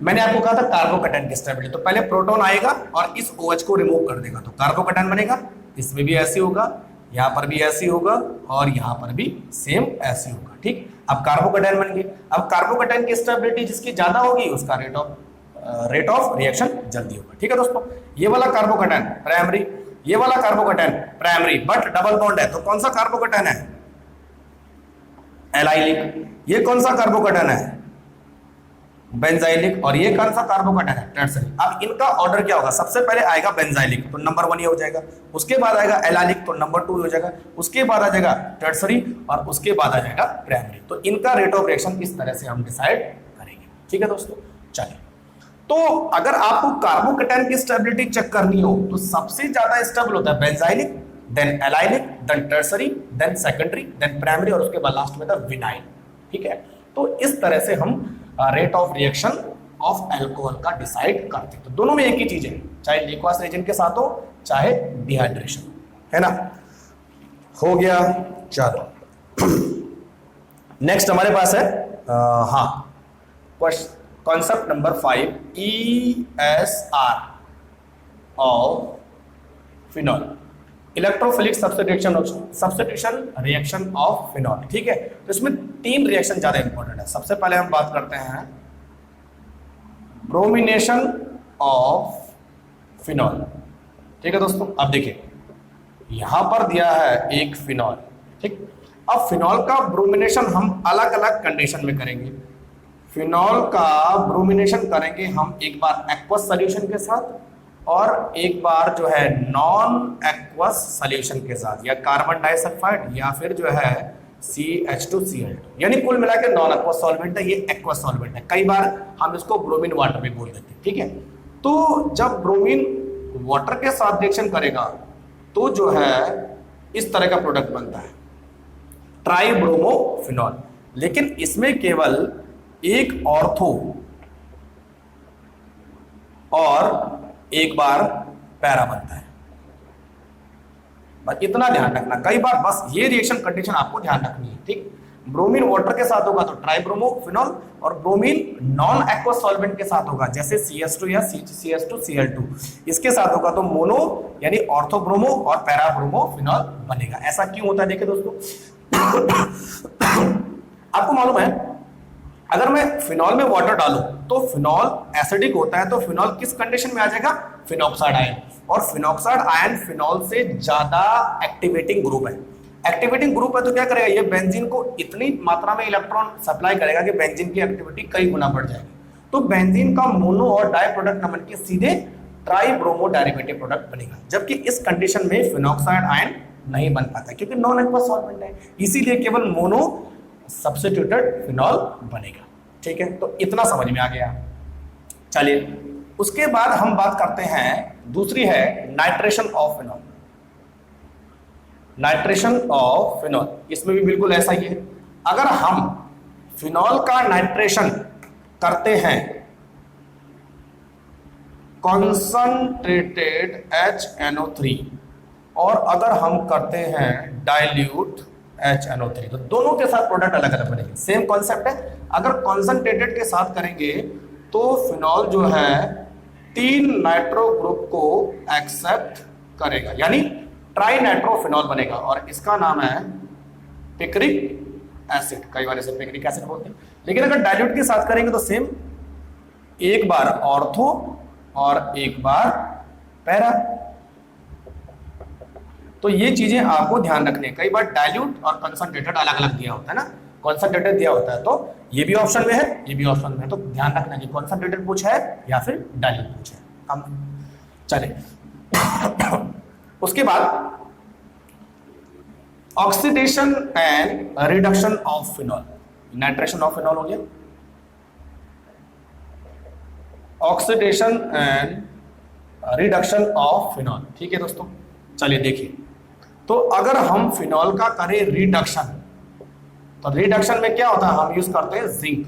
मैंने आपको कहा था कार्बोकैटायन की स्टेबिलिटी, तो पहले प्रोटॉन आएगा और इस OH को रिमूव कर देगा तो कार्बोकैटायन बनेगा। इसमें भी ऐसे होगा, यहाँ पर भी ऐसे होगा, और यहाँ पर भी सेम ऐसे होगा। ठीक, अब कार्बोकैटायन बन गए। अब कार्बोकैटायन की स्टेबिलिटी जिसकी ज्यादा होगी उसका रेट ऑफ रिएक्शन जल्दी होगा। ठीक है दोस्तों, ये वाला कार्बोकैटायन प्राइमरी, ये वाला carbocation primary but double bond है, तो कौन सा कार्बोकैटायन है? एलाइलिक। ये कौन सा कार्बोकैटायन है? बेंजाइलिक, और ये कौन सा कार्बोकेटन है, टर्सरी। अब इनका ऑर्डर क्या होगा, सबसे पहले आएगा बेंजाइलिक तो नंबर 1 ये हो जाएगा, उसके बाद आएगा एलाइलिक तो नंबर 2 हो जाएगा, उसके बाद आ जाएगा टर्सरी और उसके बाद आ जाएगा प्राइमरी। तो इनका रेट ऑफ रिएक्शन इस तरह से हम डिसाइड करेंगे। ठीक है दोस्तों, चलिए। तो अगर आपको कार्बोकेटन की स्टेबिलिटी चेक करनी हो तो सबसे ज्यादा स्टेबल होता है benzylic, then allylic, then tertiary, then secondary, then primary और उसके बाद लास्ट में था विनाइल। ठीक है, तो इस तरह से हम rate of reaction of alcohol का डिसाइड करते हैं। तो दोनों में एक ही चीज है, चाहे लिक्वास रिएजेंट के साथ हो चाहे डिहाइड्रेशन, है ना। हो गया, चलो नेक्स्ट हमारे पास है concept number 5, ESR of phenol, electrophilic substitution reaction of phenol. ठीक है, तो इसमें 3 रिएक्शन ज्यादा इंपॉर्टेंट है। सबसे पहले हम बात करते हैं ब्रोमिनेशन ऑफ फिनॉल। ठीक है दोस्तों, अब देखिए यहां पर दिया है एक फिनॉल। ठीक, अब फिनॉल का ब्रोमिनेशन हम अलग अलग कंडीशन में करेंगे। फिनॉल का ब्रोमिनेशन करेंगे हम एक बार एक्वस सॉल्यूशन के साथ और एक बार जो है नॉन एक्वस सॉल्यूशन के साथ, या कार्बन डाइसल्फाइड या फिर जो है CH2Cl2, यानी कुल मिला के नॉन एक्वस सॉल्वेंट है, ये एक्वस सॉल्वेंट है। कई बार हम इसको ब्रोमीन वाटर भी बोल देते हैं। ठीक है, तो जब ब्रोमीन वाटर के साथ रिएक्शन करेगा तो जो है इस तरह का प्रोडक्ट बनता है ट्राइब्रोमोफिनॉल। लेकिन इसमें केवल एक ऑर्थो और एक बार पैरा बनता है, बस इतना ध्यान रखना। कई बार बस ये रिएक्शन कंडीशन आपको ध्यान रखनी है। ठीक, ब्रोमीन वाटर के साथ होगा तो ट्राइब्रोमोफिनॉल, और ब्रोमीन नॉन एक्वस सॉल्वेंट के साथ होगा जैसे CH2 या CH2Cl2, इसके साथ होगा तो मोनो यानी ऑर्थोब्रोमो और पैराब्रोमोफिनॉल बनेगा। ऐसा क्यों होता है देखिए दोस्तों, आपको मालूम है अगर मैं फिनॉल में वाटर डालूं तो फिनॉल एसिडिक होता है, तो फिनॉल किस कंडीशन में आ जाएगा, फिनॉक्साइड आयन, और फिनॉक्साइड आयन फिनॉल से ज्यादा एक्टिवेटिंग ग्रुप है। एक्टिवेटिंग ग्रुप है तो क्या करेगा, ये बेंजीन को इतनी मात्रा में इलेक्ट्रॉन सप्लाई करेगा कि बेंजीन की एक्टिविटी कई गुना बढ़ जाएगी। तो बेंजीन का मोनो और डाई प्रोडक्ट न बनके सीधे ट्राइब्रोमो डेरिवेटिव प्रोडक्ट बनेगा, जबकि इस कंडीशन में फिनॉक्साइड आयन नहीं बन पाता क्योंकि नॉन एक्वस सॉल्वेंट है, इसीलिए केवल मोनो सब्स्टिट्यूटेड फिनॉल बनेगा। ठीक है, तो इतना समझ में आ गया। चलिए उसके बाद हम बात करते हैं, दूसरी है nitration of phenol. Nitration of phenol, इसमें भी बिल्कुल ऐसा ही है। अगर हम फिनॉल का नाइट्रेशन करते हैं कॉन्संट्रेटेड HNO3 और अगर हम करते हैं डाइल्यूट HNO3, तो दोनों के साथ प्रोडक्ट अलग अलग बनेंगे। सेम कॉन्सेप्ट है, अगर कॉन्संट्रेटेड के साथ करेंगे तो फिनॉल जो है 3 नाइट्रो ग्रुप को एक्सेप्ट करेगा, यानी ट्राई नाइट्रोफिनॉल बनेगा, और इसका नाम है पिक्रिक एसिड। कई बार इसे पिक्रिक एसिड बोलते हैं। लेकिन अगर डाइल्यूट के साथ करेंगे तो सेम, एक बार ऑर्थो और एक बार पैरा। तो ये चीजें आपको ध्यान रखनी है। कई बार डाइल्यूट और कंसंट्रेटेड अलग अलग दिया होता है ना, कंसंट्रेटेड दिया होता है तो ये भी ऑप्शन में है, ये भी ऑप्शन में है, तो ध्यान रखना कि कंसंट्रेटेड पूछा है या फिर डाइल्यूट पूछा है। हम चले उसके बाद oxidation and reduction of phenol. Nitration of phenol हो गया, oxidation and reduction of phenol. ठीक है दोस्तों, चलिए देखिए, तो अगर हम फिनॉल का करें रिडक्शन, तो रिडक्शन में क्या होता है, हम यूज करते हैं जिंक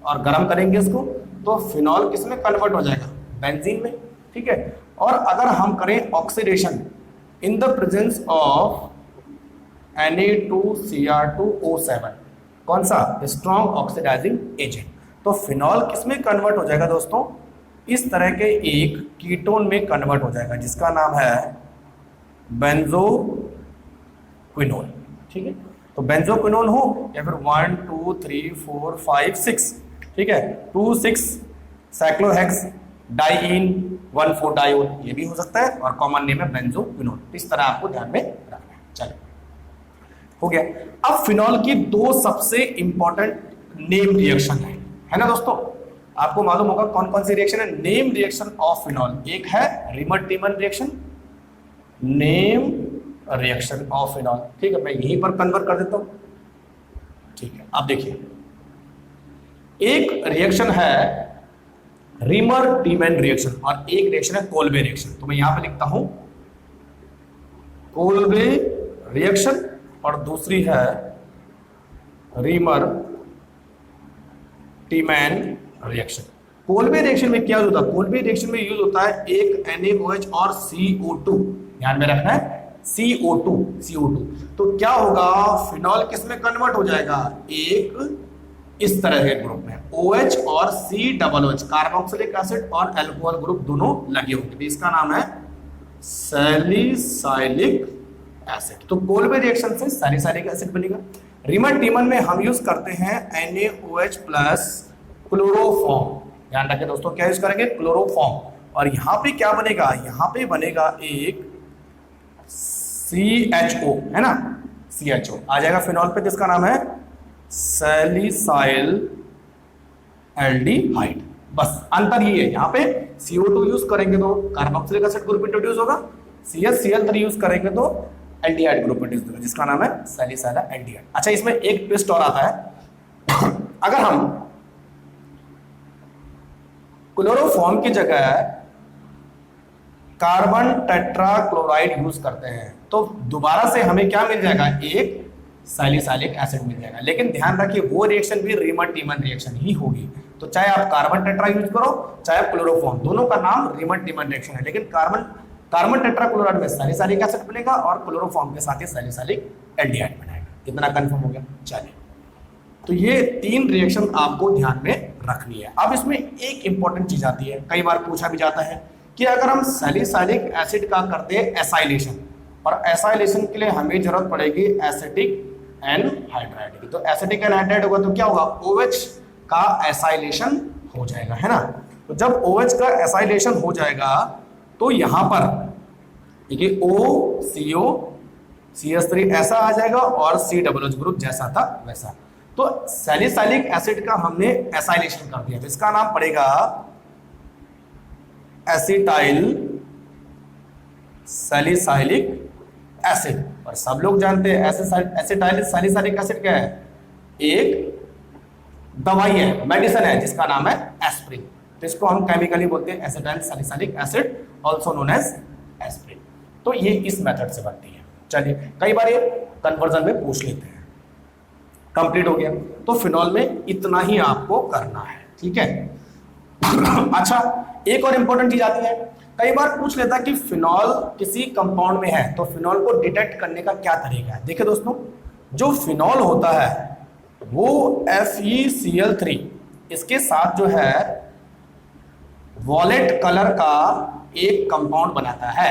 और गर्म करेंगे इसको तो फिनॉल किसमें कन्वर्ट हो जाएगा, बेंजीन में। ठीक है, और अगर हम करें oxidation in the presence of Na2Cr2O7, कौन सा, स्ट्रॉन्ग ऑक्सीडाइजिंग एजेंट, तो फिनॉल किसमें कन्वर्ट हो जाएगा दोस्तों, इस तरह के एक कीटोन में कन्वर्ट हो जाएगा जिसका नाम है बेंजोक्विनोन। ठीक है, तो बेंजोक्विनोन हो या फिर 1 2 3 4 5 6, ठीक है, 2 6 साइक्लोहेक्स डाइईन 1 4 डायोन, ये भी हो सकता है, और कॉमन नेम है बेंजोक्विनोन। इस तरह आपको ध्यान में रखना है। चलिए हो गया। अब फिनॉल की 2 सबसे इंपॉर्टेंट नेम रिएक्शन है ना दोस्तों। आपको मालूम होगा कौन कौन सी रिएक्शन है। नेम रिएक्शन ऑफ फिनॉल, एक है reamer टीमन reaction, name reaction of phenol. ठीक है, मैं यहीं पर कन्वर्ट कर देता हूं। ठीक है, अब देखिए, एक रिएक्शन है रिमर टीमन रिएक्शन और एक रिएक्शन है कोल्बे रिएक्शन। तो मैं यहां पे लिखता हूं कोल्बे रिएक्शन और दूसरी है रिमर टीमैन रिएक्शन। कोल्बे रिएक्शन में क्या यूज होता है? कोल्बे रिएक्शन में यूज होता है एक NaOH और CO2, ध्यान में रखना है CO2। तो क्या होगा, फिनॉल किस में कन्वर्ट हो जाएगा, एक इस तरह के ग्रुप में OH और COOH, कार्बोक्सिलिक एसिड और एल्कोहल ग्रुप दोनों लगे होंगे, तो इसका नाम है सैलिसाइलिक एसिड। तो कोल्बे रिएक्शन से सैलिसाइलिक एसिड बनेगा। रिमर टीमन में हम यूज करते हैं NaOH प्लस क्लोरोफॉर्म, ध्यान रखें दोस्तों, क्या यूज करेंगे, क्लोरोफॉर्म। और यहां पे क्या बनेगा, यहां पे बनेगा एक CHO, है ना, CHO आ जाएगा फिनॉल पे, जिसका नाम है सैलिसाइल एल्डिहाइड। बस अंतर ये है, यहाँ पे CO2 यूज करेंगे तो कार्बोक्सिलिक एसिड ग्रुप इंट्रोड्यूस होगा, CH-Cl3 यूज करेंगे तो एल्डिहाइड ग्रुप इंट्रोड्यूस होगा, जिसका नाम है सैलिसाइल एल्डिहाइड। अच्छा, इसमें एक ट्विस्ट और आता है। अगर हम क्लोरोफॉर्म की जगह कार्बन टेट्राक्लोराइड यूज करते हैं तो दोबारा से हमें क्या मिल जाएगा, एक सैलिसाइलिक एसिड मिल जाएगा। लेकिन ध्यान रखिए वो रिएक्शन भी रिमर टीमन रिएक्शन ही होगी। तो चाहे आप कार्बन टेट्रा यूज करो चाहे आप क्लोरोफॉर्म, दोनों का नाम रिमर टीमन रिएक्शन है, लेकिन कार्बन टेट्राक्लोराइड में सैलिसाइलिक एसिड बनेगा और क्लोरोफॉर्म के साथ ही सैलिसाइलिक एल्डिहाइड बनेगा। इतना कंफर्म हो गया। चलिए, तो ये तीन रिएक्शन आपको ध्यान में रखनी है। अब इसमें एक इंपॉर्टेंट चीज आती है, कई बार पूछा भी जाता है कि अगर हम सैलिसाइलिक एसिड का करते हैं एसाइलेशन, और एसाइलेशन के लिए हमें जरूरत पड़ेगी एसिटिक एनहाइड्राइड की। तो एसिटिक एनहाइड्राइड होगा तो क्या होगा, OH का एसाइलेशन हो जाएगा, है ना। तो जब OH का एसाइलेशन हो जाएगा तो यहां पर देखिए OCO CH3 ऐसा आ जाएगा और COOH ग्रुप जैसा था वैसा। तो सैलिसाइलिक एसिड का हमने एसाइलेशन कर दिया, तो इसका नाम पड़ेगा एसिटाइल सैलिसाइलिक एसिड। और सब लोग जानते हैं एसिटाइल सैलिसाइलिक एसिड क्या है, एक दवाई है, मेडिसिन है, जिसका नाम है एस्प्रिन। तो इसको हम केमिकली बोलते हैं acetyl salicylic acid, also known as aspirin. तो ये इस मेथड से बनती है। चलिए, कई बार ये कन्वर्जन में पूछ लेते हैं। कंप्लीट हो गया। तो फिनॉल में इतना ही आपको करना है, ठीक है। अच्छा, एक और इंपॉर्टेंट चीज आती है, कई बार पूछ लेता है कि फिनॉल किसी कंपाउंड में है तो फिनॉल को डिटेक्ट करने का क्या तरीका है। देखिए दोस्तों, जो फिनॉल होता है वो FeCl3 इसके साथ जो है वॉलेट कलर का एक कंपाउंड बनाता है।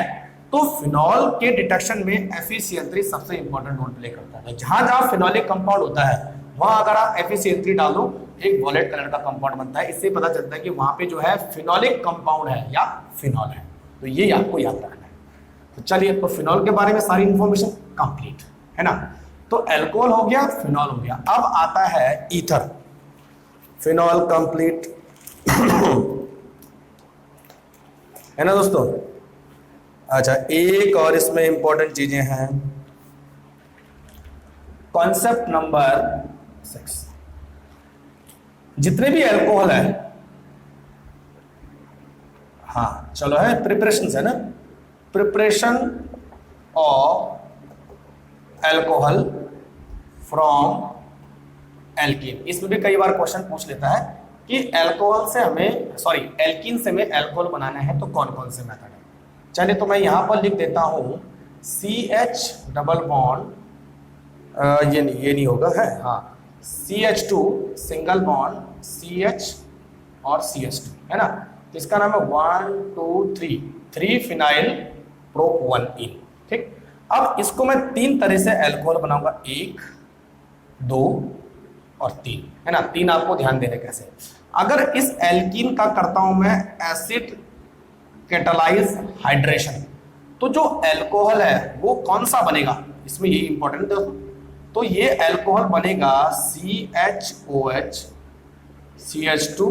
तो फिनॉल के डिटेक्शन में FeCl3 सबसे इंपॉर्टेंट रोल प्ले करता है। जहां जहां फिनॉलिक कंपाउंड होता है वहां अगर आप FeCl3 डाल दो, एक वॉलेट कलर का कंपाउंड बनता है। इससे पता चलता है कि वहां पे जो है फिनॉलिक कंपाउंड है या फिनॉल है। तो ये आपको याद रखना है। तो चलिए, तो फिनॉल के बारे में सारी इंफॉर्मेशन कंप्लीट है ना। तो एल्कोहल हो गया, फिनॉल हो गया। अब आता है ईथर। फिनॉल कंप्लीट है ना दोस्तों। अच्छा, एक और इसमें इंपॉर्टेंट चीजें हैं। कॉन्सेप्ट नंबर 6, जितने भी एल्कोहल है, हाँ चलो है, प्रिपरेशन है ना, preparation of alcohol from alkene. इसमें भी कई बार क्वेश्चन पूछ लेता है कि एल्कोहल से हमें एल्कीन से हमें एल्कोहल बनाना है तो कौन कौन से मेथड है। चलिए, तो मैं यहां पर लिख देता हूं CH डबल बॉन्ड, ये नहीं होगा है, हाँ CH2 सिंगल बॉन्ड CH और CH2 है ना। तो इसका नाम है 1 2 3 फिनाइल प्रोप 1 इन। ठीक, अब इसको मैं तीन तरह से एल्कोहल बनाऊंगा, 1 2 और 3 है ना। 3 आपको ध्यान देने कैसे। अगर इस एल्कीन का करता हूं मैं एसिड कैटालाइज हाइड्रेशन, तो जो एल्कोहल है वो कौन सा बनेगा, इसमें ये इंपॉर्टेंट है। तो ये एल्कोहल बनेगा CHOH CH2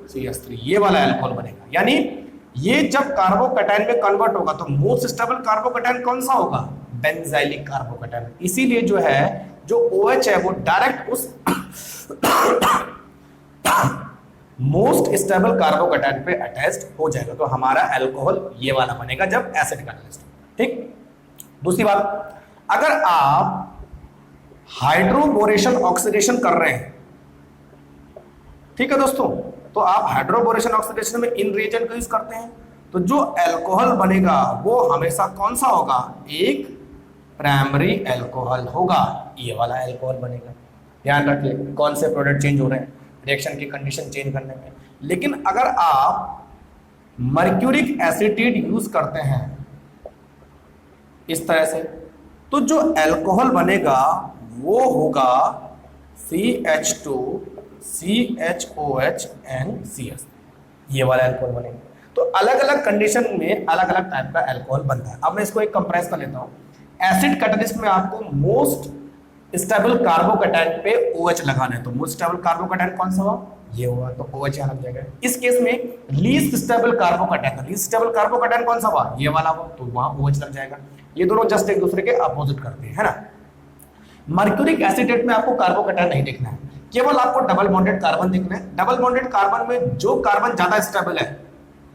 CH3, ये वाला अल्कोहल बनेगा। यानी ये जब कार्बोकैटायन में कन्वर्ट होगा तो मोस्ट स्टेबल कार्बोकैटायन कौन सा होगा? Benzylic carbocation. इसीलिए जो है जो OH है वो डायरेक्ट उस मोस्ट स्टेबल कार्बोकैटायन पे अटैच्ड हो जाएगा, तो हमारा अल्कोहल ये वाला बनेगा जब एसिड कैटालिस्ट। ठीक। दूसरी बात, अगर आप हाइड्रोबोरेशन ऑक्सीडेशन कर रहे हैं, ठीक है दोस्तों, तो आप हाइड्रोबोरेशन ऑक्सीडेशन में इन रिएजेंट का यूज करते हैं, तो जो अल्कोहल बनेगा वो हमेशा कौन सा होगा? एक प्राइमरी अल्कोहल होगा, ये वाला अल्कोहल बनेगा। ध्यान रखिए कौन से प्रोडक्ट चेंज हो रहे हैं रिएक्शन की कंडीशन चेंज करने में। लेकिन अगर आप मर्क्यूरिक एसिटेट यूज करते हैं इस तरह से, तो जो अल्कोहल बनेगा वो होगा CH2 CHOH and CS, ये वाला अल्कोहल बनेगा। तो अलग अलग कंडीशन में अलग अलग टाइप का अल्कोहल बनता है। अब मैं इसको एक कंप्रेस कर लेता हूं। एसिड कैटालिस्ट में आपको मोस्ट स्टेबल कार्बोकैटायन पे OH लगाना है, तो मोस्ट स्टेबल कार्बोकैटायन कौन सा हुआ? ये हुआ, तो OH यहां लग जाएगा। इस केस में least stable carbocation, least stable carbocation कौन सा हुआ? ये वाला हुआ, तो वहां OH लग जाएगा। ये दोनों जस्ट एक दूसरे के अपोजिट करते हैं, है ना। मर्क्यूरिक एसिटेट में आपको कार्बोकैटायन नहीं देखना है, केवल आपको डबल बॉन्डेड कार्बन देखना है। डबल बॉन्डेड कार्बन में जो कार्बन ज्यादा स्टेबल है,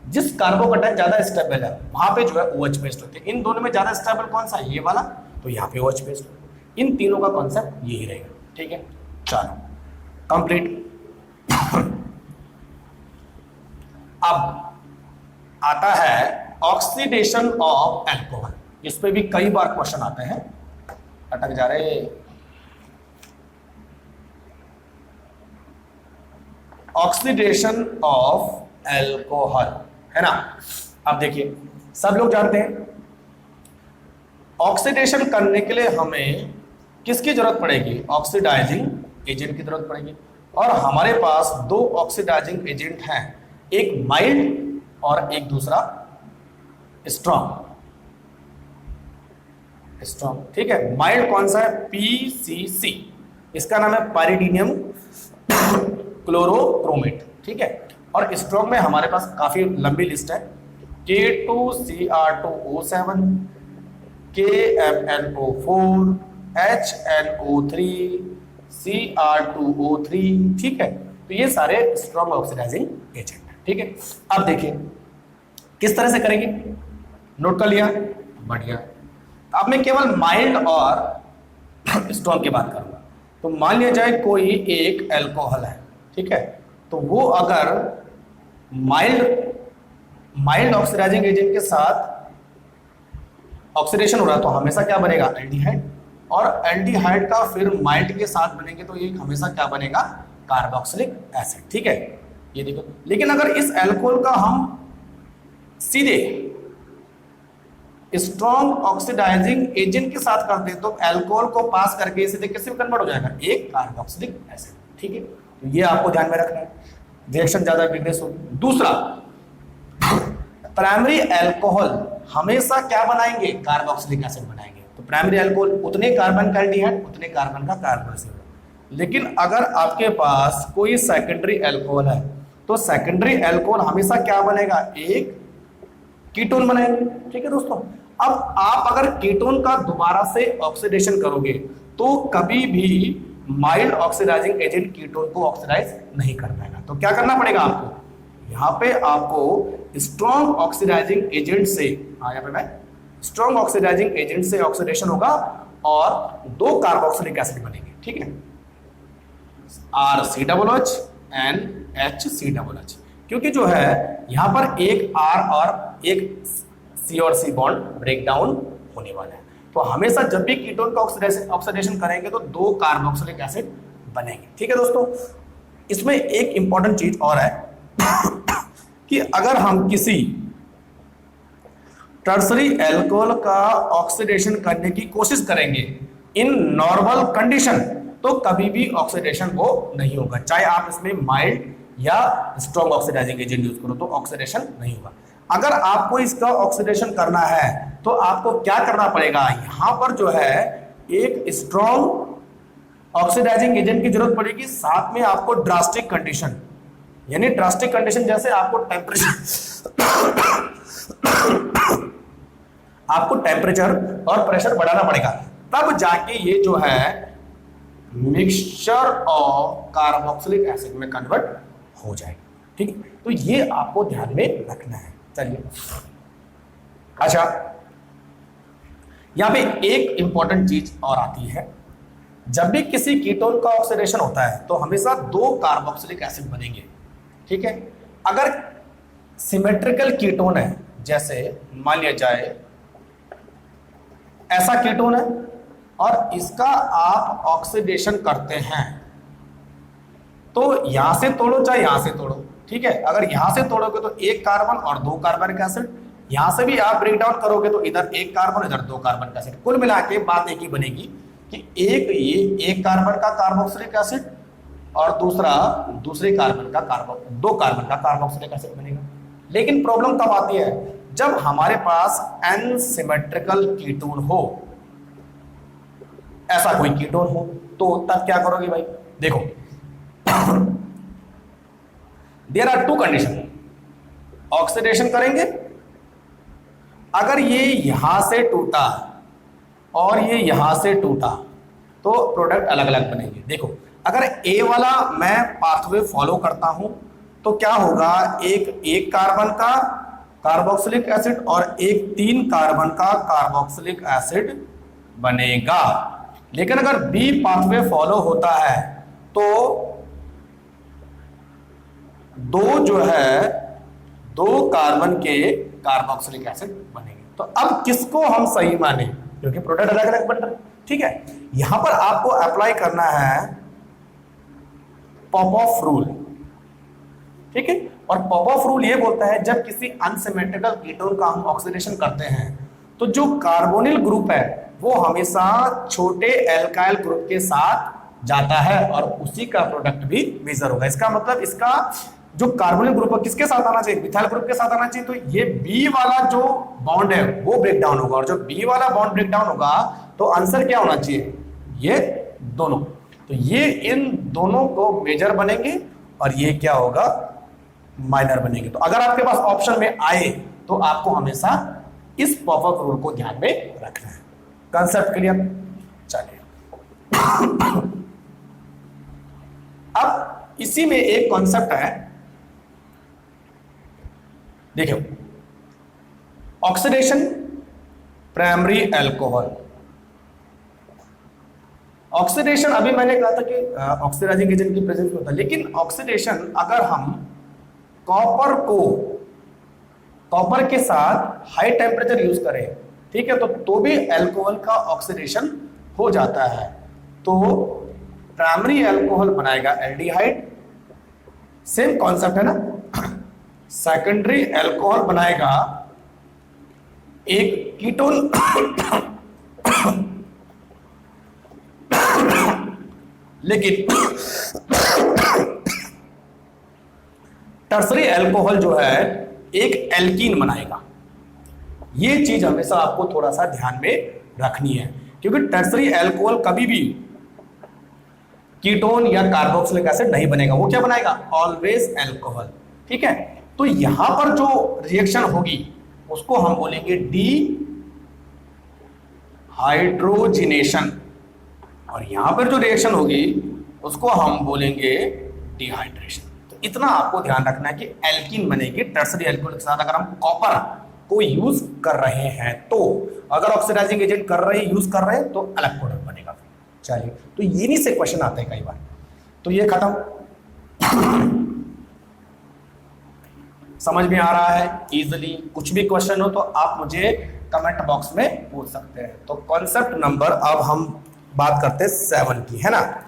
जिस कार्बोकैटायन ज्यादा स्टेबल है, वहां पे जो है OH बेस्ड होते हैं। इन दोनों में ज्यादा स्टेबल कौन सा है? ये वाला, तो यहाँ पे OH बेस्ड। इन तीनों का कॉन्सेप्ट यही रहेगा। ठीक है, चलो कंप्लीट। अब आता है ऑक्सीडेशन ऑफ अल्कोहल। इस पे भी कई बार क्वेश्चन आते हैं, अटक जा रहे। ऑक्सीडेशन ऑफ अल्कोहल, है ना। अब देखिए सब लोग जानते हैं ऑक्सीडेशन करने के लिए हमें किसकी जरूरत पड़ेगी? ऑक्सीडाइजिंग एजेंट की जरूरत पड़ेगी। और हमारे पास दो ऑक्सीडाइजिंग एजेंट हैं, एक माइल्ड और एक दूसरा स्ट्रॉन्ग। ठीक है, माइल्ड कौन सा है? PCC, इसका नाम है पाइरीडीनियम क्लोरोक्रोमेट। ठीक है, और स्ट्रॉन्ग में हमारे पास काफी लंबी लिस्ट है। K2Cr2O7, KMnO4, HNO3, Cr2O3। ठीक है, तो ये सारे स्ट्रॉन्ग ऑक्सीडाइजिंग एजेंट है। ठीक है, अब देखिए किस तरह से करेंगे, नोट कर लिया? बढ़िया। अब मैं केवल माइल्ड और स्ट्रॉन्ग की बात करूंगा। तो मान लिया जाए कोई एक अल्कोहल है, ठीक है, तो वो अगर माइल्ड ऑक्सीडाइजिंग एजेंट के साथ ऑक्सीडेशन हो रहा है तो हमेशा क्या बनेगा? एल्डिहाइड। और एल्डिहाइड का फिर माइल्ड के साथ बनेंगे तो ये हमेशा क्या बनेगा? Carboxylic acid. ठीक है, ये देखो। लेकिन अगर इस अल्कोहल का हम सीधे स्ट्रॉन्ग ऑक्सीडाइजिंग एजेंट के साथ करते हैं तो अल्कोहल को पास करके सीधे किससे में कन्वर्ट हो जाएगा? एक कार्बोक्सिलिक एसिड। ठीक है, तो ये आपको ध्यान में रखना है, रिएक्शन ज्यादा विग्नेस होगी। दूसरा, प्राइमरी अल्कोहल हमेशा क्या बनाएंगे? कार्बोक्सिलिक एसिड बनाएंगे। तो प्राइमरी अल्कोहल उतने कार्बन का एल्डिहाइड, उतने कार्बन का कार्बोक्सिल। लेकिन अगर आपके पास कोई सेकेंडरी अल्कोहल है तो सेकेंडरी अल्कोहल हमेशा क्या बनेगा? एक कीटोन बनाएंगे। ठीक है दोस्तों, अब आप अगर कीटोन का दोबारा से ऑक्सीडेशन करोगे तो कभी भी माइल्ड ऑक्सीडाइजिंग एजेंट कीटोन को ऑक्सीडाइज नहीं कर पाएगा। तो क्या करना पड़ेगा आपको? यहाँ पे आपको स्ट्रॉन्ग ऑक्सीडाइजिंग एजेंट से, यहाँ पे मैं स्ट्रॉन्ग ऑक्सीडाइजिंग एजेंट से ऑक्सीडेशन होगा और दो कार्बोक्सिलिक एसिड बनेंगे। ठीक है, RCOOH and HCOOH। क्योंकि जो है यहाँ पर एक R और एक C और C बॉन्ड ब्रेक डाउन होने वाला है। तो हमेशा जब भी कीटोन का ऑक्सीडेशन करेंगे तो दो कार्बोक्सिलिक एसिड बनेंगे। ठीक है दोस्तों, इसमें एक इंपॉर्टेंट चीज और है कि अगर हम किसी टर्सरी अल्कोहल का ऑक्सीडेशन करने की कोशिश करेंगे इन नॉर्मल कंडीशन तो कभी भी ऑक्सीडेशन वो नहीं होगा, चाहे आप इसमें माइल्ड या स्ट्रॉन्ग ऑक्सीडाइजिंग एजेंट यूज करो तो ऑक्सीडेशन नहीं होगा। अगर आपको इसका ऑक्सीडेशन करना है तो आपको क्या करना पड़ेगा? यहां पर जो है एक स्ट्रॉन्ग ऑक्सीडाइजिंग एजेंट की जरूरत पड़ेगी, साथ में आपको ड्रास्टिक कंडीशन यानी ड्रास्टिक कंडीशन, जैसे आपको टेम्परेचर और प्रेशर बढ़ाना पड़ेगा, तब जाके ये जो है मिक्सचर ऑफ कार्बोक्सिलिक एसिड में कन्वर्ट हो जाएगा। ठीक है, तो ये आपको ध्यान में रखना है। चलिए, अच्छा यहां पे एक इंपॉर्टेंट चीज और आती है, जब भी किसी कीटोन का ऑक्सीडेशन होता है तो हमेशा 2 कार्बोक्सिलिक एसिड बनेंगे। ठीक है, अगर सिमेट्रिकल कीटोन है, जैसे मान लिया जाए ऐसा कीटोन है और इसका आप ऑक्सीडेशन करते हैं, तो यहां से तोड़ो चाहे यहां से तोड़ो, ठीक है, अगर यहां से तोड़ोगे तो 1 कार्बन और 2 कार्बनिक एसिड, यहां से भी आप ब्रेक डाउन करोगे तो इधर 1 कार्बन इधर 2 कार्बन एसिड, कुल मिला के बात एक ही बनेगी कि ये 1 कार्बन का कार्बोक्सिलिक एसिड और दूसरे कार्बन का 2 कार्बन का कार्बोक्सिलिक एसिड बनेगा। लेकिन प्रॉब्लम तब आती है जब हमारे पास n सिमेट्रिकल कीटोन हो, ऐसा कोई कीटोन हो, तो तब क्या करोगे भाई? देखो देयर आर 2 कंडीशन, ऑक्सीडेशन करेंगे, अगर ये यहां से टूटा और ये यहां से टूटा तो प्रोडक्ट अलग अलग बनेंगे। देखो, अगर ए वाला मैं पाथवे फॉलो करता हूं तो क्या होगा, एक कार्बन का कार्बोक्सिलिक एसिड और एक 3 कार्बन का कार्बोक्सिलिक एसिड बनेगा। लेकिन अगर बी पाथवे फॉलो होता है तो 2 कार्बन के कार्बोक्सिलिक एसिड बनेंगे। तो अब किसको हम सही माने, क्योंकि प्रोडक्ट अलग अलग बन रहे हैं। ठीक है, यहां पर आपको अप्लाई करना है पॉप-ऑफ रूल। ठीक है, और पॉप-ऑफ रूल ये बोलता है जब किसी अनसिमेट्रिकल कीटोन का हम ऑक्सीडेशन करते हैं तो जो कार्बोनिल ग्रुप है वो हमेशा छोटे एल्काइल ग्रुप के साथ जाता है और उसी का प्रोडक्ट भी मेजर होगा। इसका मतलब इसका जो कार्बोनिल ग्रुप है किसके साथ आना चाहिए, मिथाइल ग्रुप के साथ आना चाहिए। तो ये बी वाला जो बॉन्ड है वो ब्रेक डाउन होगा, और जो बी वाला बॉन्ड ब्रेक डाउन होगा तो आंसर क्या होना चाहिए, ये दोनों। तो ये इन दोनों को मेजर बनेंगे और ये क्या होगा, माइनर बनेंगे। तो अगर आपके पास ऑप्शन में आए तो आपको हमेशा इस पॉप-अप रूल को ध्यान में रखना है। Concept clear? चलिए अब इसी में एक कॉन्सेप्ट है, देखो, ऑक्सीडेशन प्राइमरी अल्कोहल। ऑक्सीडेशन अभी मैंने कहा था कि ऑक्सीडाइजिंग एजेंट की प्रेजेंस में होता है, लेकिन ऑक्सीडेशन अगर हम कॉपर के साथ हाई टेम्परेचर यूज करें, ठीक है, तो भी अल्कोहल का ऑक्सीडेशन हो जाता है। तो प्राइमरी अल्कोहल बनाएगा एल्डिहाइड, सेम कॉन्सेप्ट है ना। सेकेंडरी अल्कोहल बनाएगा एक कीटोन लेकिन टर्सरी अल्कोहल जो है एक एल्कीन बनाएगा। ये चीज हमेशा आपको थोड़ा सा ध्यान में रखनी है, क्योंकि टर्सरी अल्कोहल कभी भी कीटोन या कार्बोक्सिलिक एसिड नहीं बनेगा, वो क्या बनाएगा, ऑलवेज अल्कोहल। ठीक है, तो यहां पर जो रिएक्शन होगी उसको हम बोलेंगे डी हाइड्रोजिनेशन, और यहां पर जो रिएक्शन होगी उसको हम बोलेंगे डिहाइड्रेशन। तो इतना आपको ध्यान रखना है कि एल्कीन बनेगी टर्सरी अल्कोहल के साथ। अगर हम कॉपर को यूज कर रहे हैं तो, अगर ऑक्सीडाइजिंग एजेंट यूज कर रहे हैं तो अलग प्रोडक्ट बनेगा। चलिए, तो यही से क्वेश्चन आते हैं कई बार। तो ये खत्म, समझ में आ रहा है इजीली। कुछ भी क्वेश्चन हो तो आप मुझे कमेंट बॉक्स में पूछ सकते हैं। तो कॉन्सेप्ट नंबर अब हम बात करते हैं 7 की, है ना।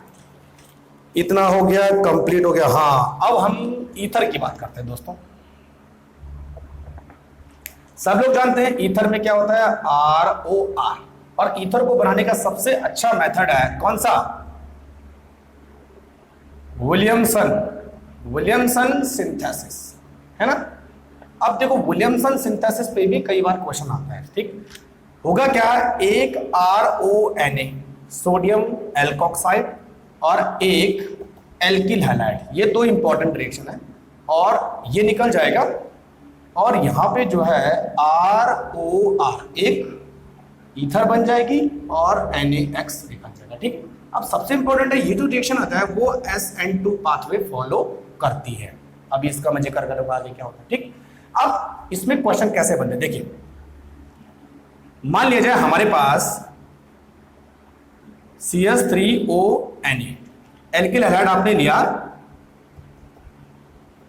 इतना हो गया, कंप्लीट हो गया। हाँ, अब हम ईथर की बात करते हैं दोस्तों। सब लोग जानते हैं ईथर में क्या होता है, ROR, और ईथर को बनाने का सबसे अच्छा मेथड है कौन सा, विलियमसन सिंथेसिस, है ना। अब देखो, विलियमसन सिंथेसिस पे भी कई बार क्वेश्चन आता है। ठीक होगा क्या, एक RONA सोडियम एल्कोक्साइड और एक एल्किल हैलाइड, ये 2 इंपॉर्टेंट रिएक्शन है। और ये निकल जाएगा और यहां पे जो है ROR एक ईथर बन जाएगी और NaX निकल जाएगा। ठीक, अब सबसे इंपॉर्टेंट है ये जो रिएक्शन आता है वो SN2 पाथवे फॉलो करती है। अभी इसका मैं जिक्र करूंगा आगे क्या होता है। ठीक, अब इसमें क्वेश्चन कैसे बनते हैं देखिए, मान लिया जाए हमारे पास CH3ONA एल्किल हैलाइड आपने लिया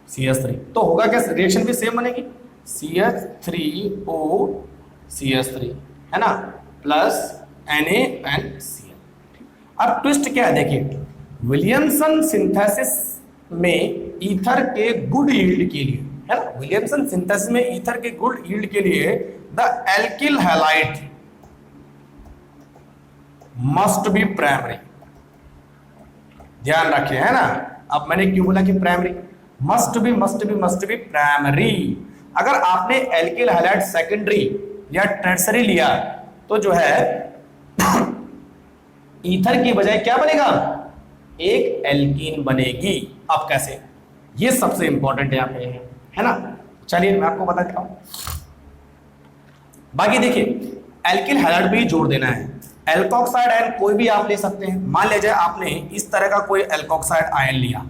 CH3, तो होगा क्या, रिएक्शन भी सेम बनेगी CH3O CH3 है ना प्लस NaCl। अब ट्विस्ट क्या है देखिए, विलियमसन सिंथेसिस में ईथर के गुड यील्ड के लिए है ना, विलियमसन सिंथेसिस में ईथर के गुड यील्ड के लिए the alkyl halide must be primary. ध्यान रखिए है ना, अब मैंने क्यों बोला कि प्राइमरी, मस्ट बी प्राइमरी। अगर आपने एल्किल हैलाइड सेकेंडरी या टर्सरी लिया तो जो है ईथर की बजाय क्या बनेगा, एक एल्कीन बनेगी। अब कैसे, ये सबसे इंपॉर्टेंट यहाँ पे है ना। चलिए मैं आपको बता देता हूं, बाकी देखिए एल्किल हैलाइड भी जोड़ देना है। एल्कोक्साइड आयन कोई भी आप ले सकते हैं। मान लीजिए आपने इस तरह का कोई एल्कोक्साइड आयन लिया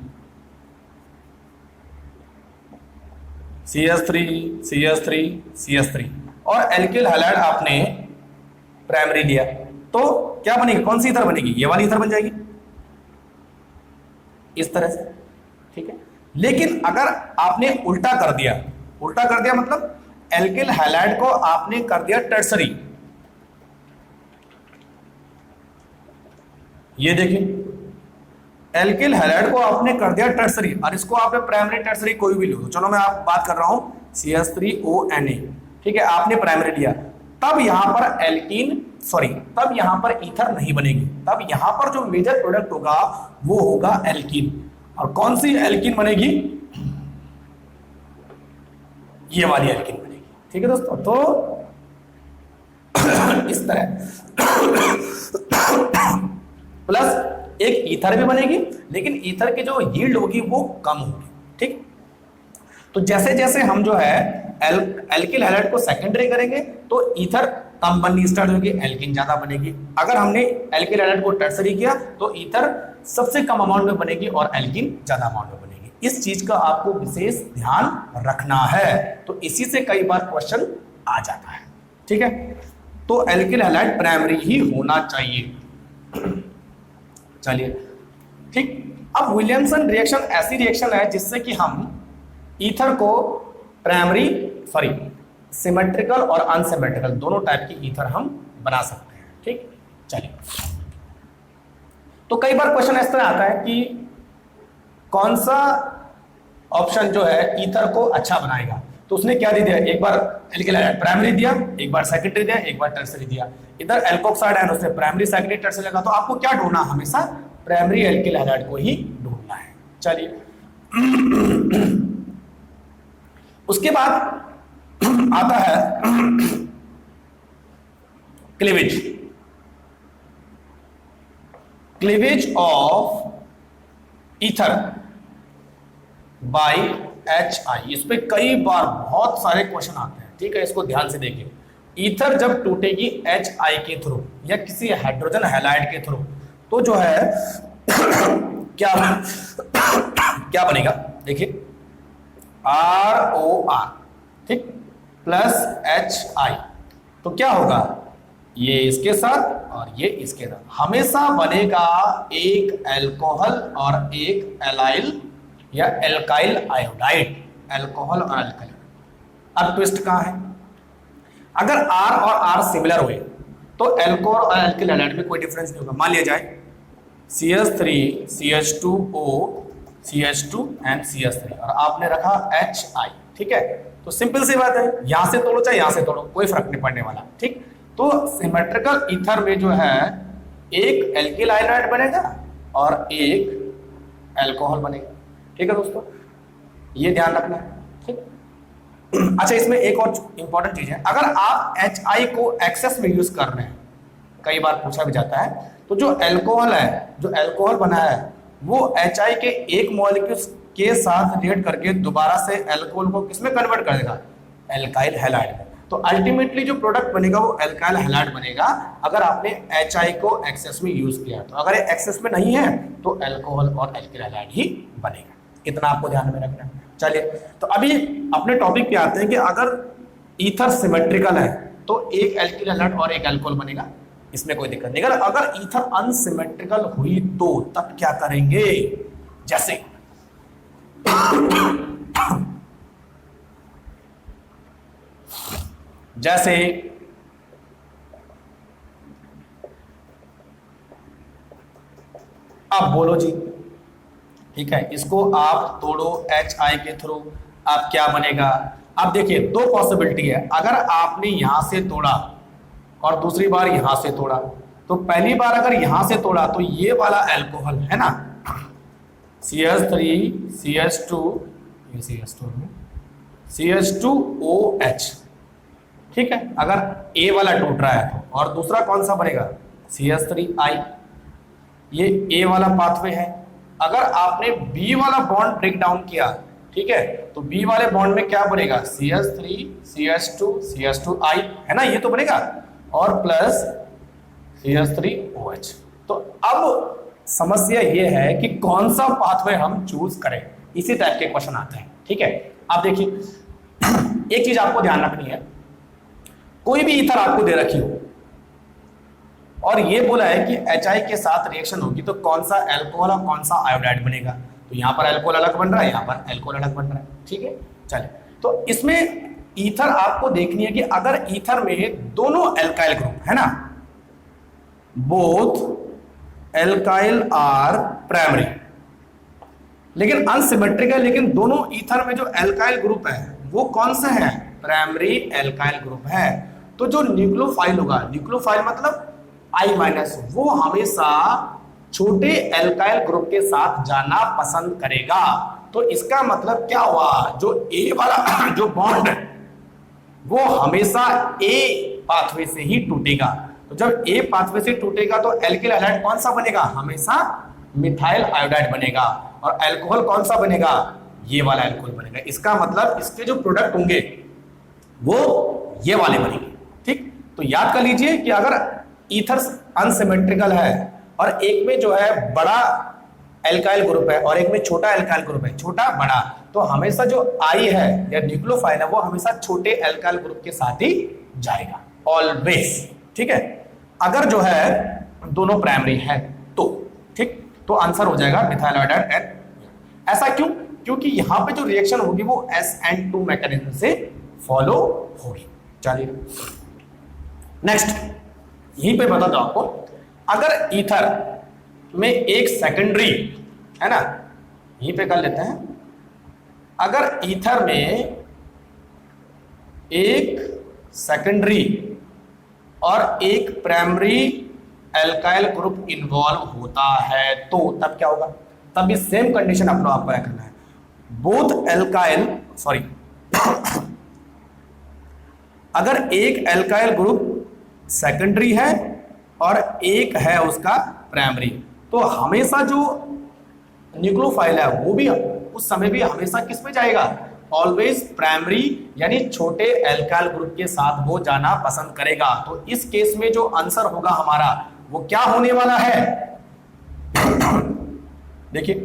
CH3 और एल्किल हैलाइड आपने प्राइमरी लिया, तो क्या बनेगी, कौन सी ईथर बनेगी, ये वाली ईथर बन जाएगी इस तरह से। ठीक है, लेकिन अगर आपने उल्टा कर दिया मतलब एल्किल हैलाइड को आपने कर दिया टर्सरी, ये देखिए एल्किल हैलाइड को आपने कर दिया टर्सरी और इसको आपने प्राइमरी टर्सरी कोई भी लो, चलो मैं आप बात कर रहा हूं CH3ONA। ठीक है, आपने प्राइमरी लिया, तब यहां पर तब यहां पर ईथर नहीं बनेगी, तब यहां पर जो मेजर प्रोडक्ट होगा वो होगा एल्कीन। और कौन सी एल्कीन बनेगी, ये वाली एल्कीन बनेगी। ठीक है दोस्तों, तो इस तरह प्लस एक ईथर भी बनेगी, लेकिन ईथर की जो यील्ड होगी वो कम होगी। ठीक, तो जैसे जैसे हम जो है एल्किल हैलाइड को सेकेंडरी करेंगे तो ईथर कम बननी स्टार्ट होगी, एल्किन ज्यादा बनेगी। अगर हमने एल्किल हैलाइड को टर्सरी किया तो ईथर सबसे कम अमाउंट में बनेगी और एल्किन ज्यादा अमाउंट में बनेगी। इस चीज का आपको विशेष ध्यान रखना है, तो इसी से कई बार क्वेश्चन आ जाता है। ठीक है, तो एल्किल हैलाइड प्राइमरी ही होना चाहिए। चलिए ठीक, अब विलियमसन रिएक्शन ऐसी रिएक्शन है जिससे कि हम ईथर को सिमेट्रिकल और अनसिमेट्रिकल दोनों टाइप की ईथर हम बना सकते हैं। ठीक, चलिए, तो कई बार क्वेश्चन इस तरह आता है कि कौन सा ऑप्शन जो है ईथर को अच्छा बनाएगा, तो उसने क्या दे दिया, एक बार एल्किल हैलाइड प्राइमरी दिया, एक बार सेकेंडरी दिया, एक बार टर्सरी दिया। इधर एल्कोक्साइड आयन उसने प्राइमरी सेकेंडरी टर्सरी लगा, तो आपको क्या ढूंढना, हमेशा प्राइमरी एल्किल हैलाइड को ही ढूंढना है। चलिए उसके बाद आता है cleavage of ether by HI। इस पे कई बार बहुत सारे क्वेश्चन आते हैं। ठीक है, इसको ध्यान से देखिए, ईथर जब टूटेगी HI के थ्रू या किसी हाइड्रोजन हैलाइड के थ्रू, तो जो है क्या बनेगा, देखिए ROR ठीक प्लस HI, तो क्या होगा, ये इसके साथ और ये इसके साथ हमेशा बनेगा एक अल्कोहल और एक एलाइल या एल्काइल आयोडाइड, अल्कोहल और एल्काइल। अब ट्विस्ट कहां है, अगर R और R सिमिलर हुए तो अल्कोहल और एल्किल हैलाइड में कोई डिफरेंस नहीं होगा। मान लिया जाए CH3 CH2O CH2 and CH3 और आपने रखा HI। ठीक है, तो सिंपल सी बात है, यहां से तोड़ो चाहे यहां से तोड़ो, कोई फर्क नहीं पड़ने वाला। ठीक, तो सिमेट्रिकल ईथर में जो है एक एल्किल आयोडाइड बनेगा और एक अल्कोहल बनेगा। ठीक है दोस्तों, ये ध्यान रखना है। ठीक, अच्छा इसमें एक और इंपॉर्टेंट चीज है, अगर आप HI को एक्सेस में यूज कर रहे हैं, कई बार पूछा भी जाता है, तो जो अल्कोहल है, जो अल्कोहल बना है वो HI के एक मॉलिक्यूल के साथ रिएक्ट करके दोबारा से अल्कोहल को किसमें कन्वर्ट कर देगा, एल्काइल हैलाइड में। तो अल्टीमेटली जो प्रोडक्ट बनेगा वो एल्काइल हैलाइड बनेगा अगर आपने HI को एक्सेस में यूज किया। तो अगर एक्सेस में नहीं है तो अल्कोहल और एल्काइल हैलाइड ही बनेगा। इतना आपको ध्यान में रखना है। चलिए तो अभी अपने टॉपिक पे आते हैं कि अगर ईथर सिमेट्रिकल है तो एक एल्काइल हैलाइड और एक अल्कोहल बनेगा, इसमें कोई दिक्कत नहीं। अगर ईथर अनसिमेट्रिकल हुई तो तब क्या करेंगे, जैसे जैसे आप बोलो जी, ठीक है, इसको आप तोड़ो HI के थ्रू, आप क्या बनेगा। अब देखिए दो पॉसिबिलिटी है, अगर आपने यहां से तोड़ा और दूसरी बार यहां से तोड़ा, तो पहली बार अगर यहां से तोड़ा तो ये वाला अल्कोहल है ना CH3 CH2 CH2OH, ठीक है, अगर A वाला टूट रहा है तो, और दूसरा कौन सा बनेगा CH3I, ये A वाला पाथवे है। अगर आपने B वाला बॉन्ड ब्रेक डाउन किया, ठीक है, तो B वाले बॉन्ड में क्या बनेगा CH3 CH2 CH2I, है ना, ये तो बनेगा, और प्लस CH3OH। तो अब समस्या ये है कि कौन सा पाथवे हम चूज करें, इसी टाइप के क्वेश्चन आते हैं, ठीक है। आप देखिए एक चीज आपको ध्यान रखनी है, कोई भी ईथर आपको दे रखी हो और ये बोला है कि HI के साथ रिएक्शन होगी तो कौन सा अल्कोहल और कौन सा आयोडाइड बनेगा, तो यहां पर अल्कोहल अलग बन रहा है, यहां पर अल्कोहल अलग बन रहा है, ठीक है। चलिए तो इसमें ईथर आपको देखनी है कि अगर ईथर में दोनों अल्काइल ग्रुप है ना, बोथ अल्काइल आर प्राइमरी, लेकिन अनसिमेट्रिकल, लेकिन दोनों ईथर में जो अल्काइल ग्रुप है वो कौन सा है, प्राइमरी अल्काइल ग्रुप है। तो जो न्यूक्लियोफाइल होगा, न्यूक्लियोफाइल मतलब I-, वो हमेशा छोटे अल्काइल ग्रुप के साथ जाना पसंद करेगा। तो इसका मतलब क्या हुआ, जो A वाला जो बॉन्ड वो हमेशा A पाथवे से ही टूटेगा। तो जब A पाथवे से टूटेगा तो एल्किल हैलाइड कौन सा बनेगा, हमेशा मिथाइल आयोडाइड बनेगा, और अल्कोहल कौन सा बनेगा, ये वाला अल्कोहल बनेगा। इसका मतलब इसके जो प्रोडक्ट होंगे वो ये वाले बनेंगे, ठीक। तो याद कर लीजिए कि अगर ईथर अनसिमेट्रिकल है और एक में जो है बड़ा एल्काइल ग्रुप है और एक में छोटा एल्काइल ग्रुप है, छोटा बड़ा, तो हमेशा जो I है या न्यूक्लियोफाइल है वो हमेशा छोटे एल्काइल ग्रुप के साथ ही जाएगा, ऑलवेज, ठीक है। अगर जो है दोनों प्राइमरी है तो, ठीक, तो आंसर हो जाएगा मिथाइल आयोडाइड एंड। ऐसा क्यों, क्योंकि यहां पे जो रिएक्शन होगी वो SN2 मैकेनिज्म से फॉलो होगी। चलिए नेक्स्ट, यहीं पे बता दो आपको, अगर ईथर में एक सेकेंडरी है ना, यहीं पे कर लेते हैं, अगर ईथर में एक सेकेंडरी और एक प्राइमरी एल्काइल ग्रुप इन्वॉल्व होता है तो तब क्या होगा, तब ये सेम कंडीशन अपना आपको रखना है, बोथ एल्काइल सॉरी अगर एक एल्काइल ग्रुप सेकेंडरी है और एक है उसका प्राइमरी, तो हमेशा जो न्यूक्लियोफाइल है वो भी उस समय भी हमेशा किस पे जाएगा, ऑलवेज प्राइमरी यानी छोटे एल्काइल ग्रुप के साथ वो जाना पसंद करेगा। तो इस केस में जो आंसर होगा हमारा वो क्या होने वाला है, देखिए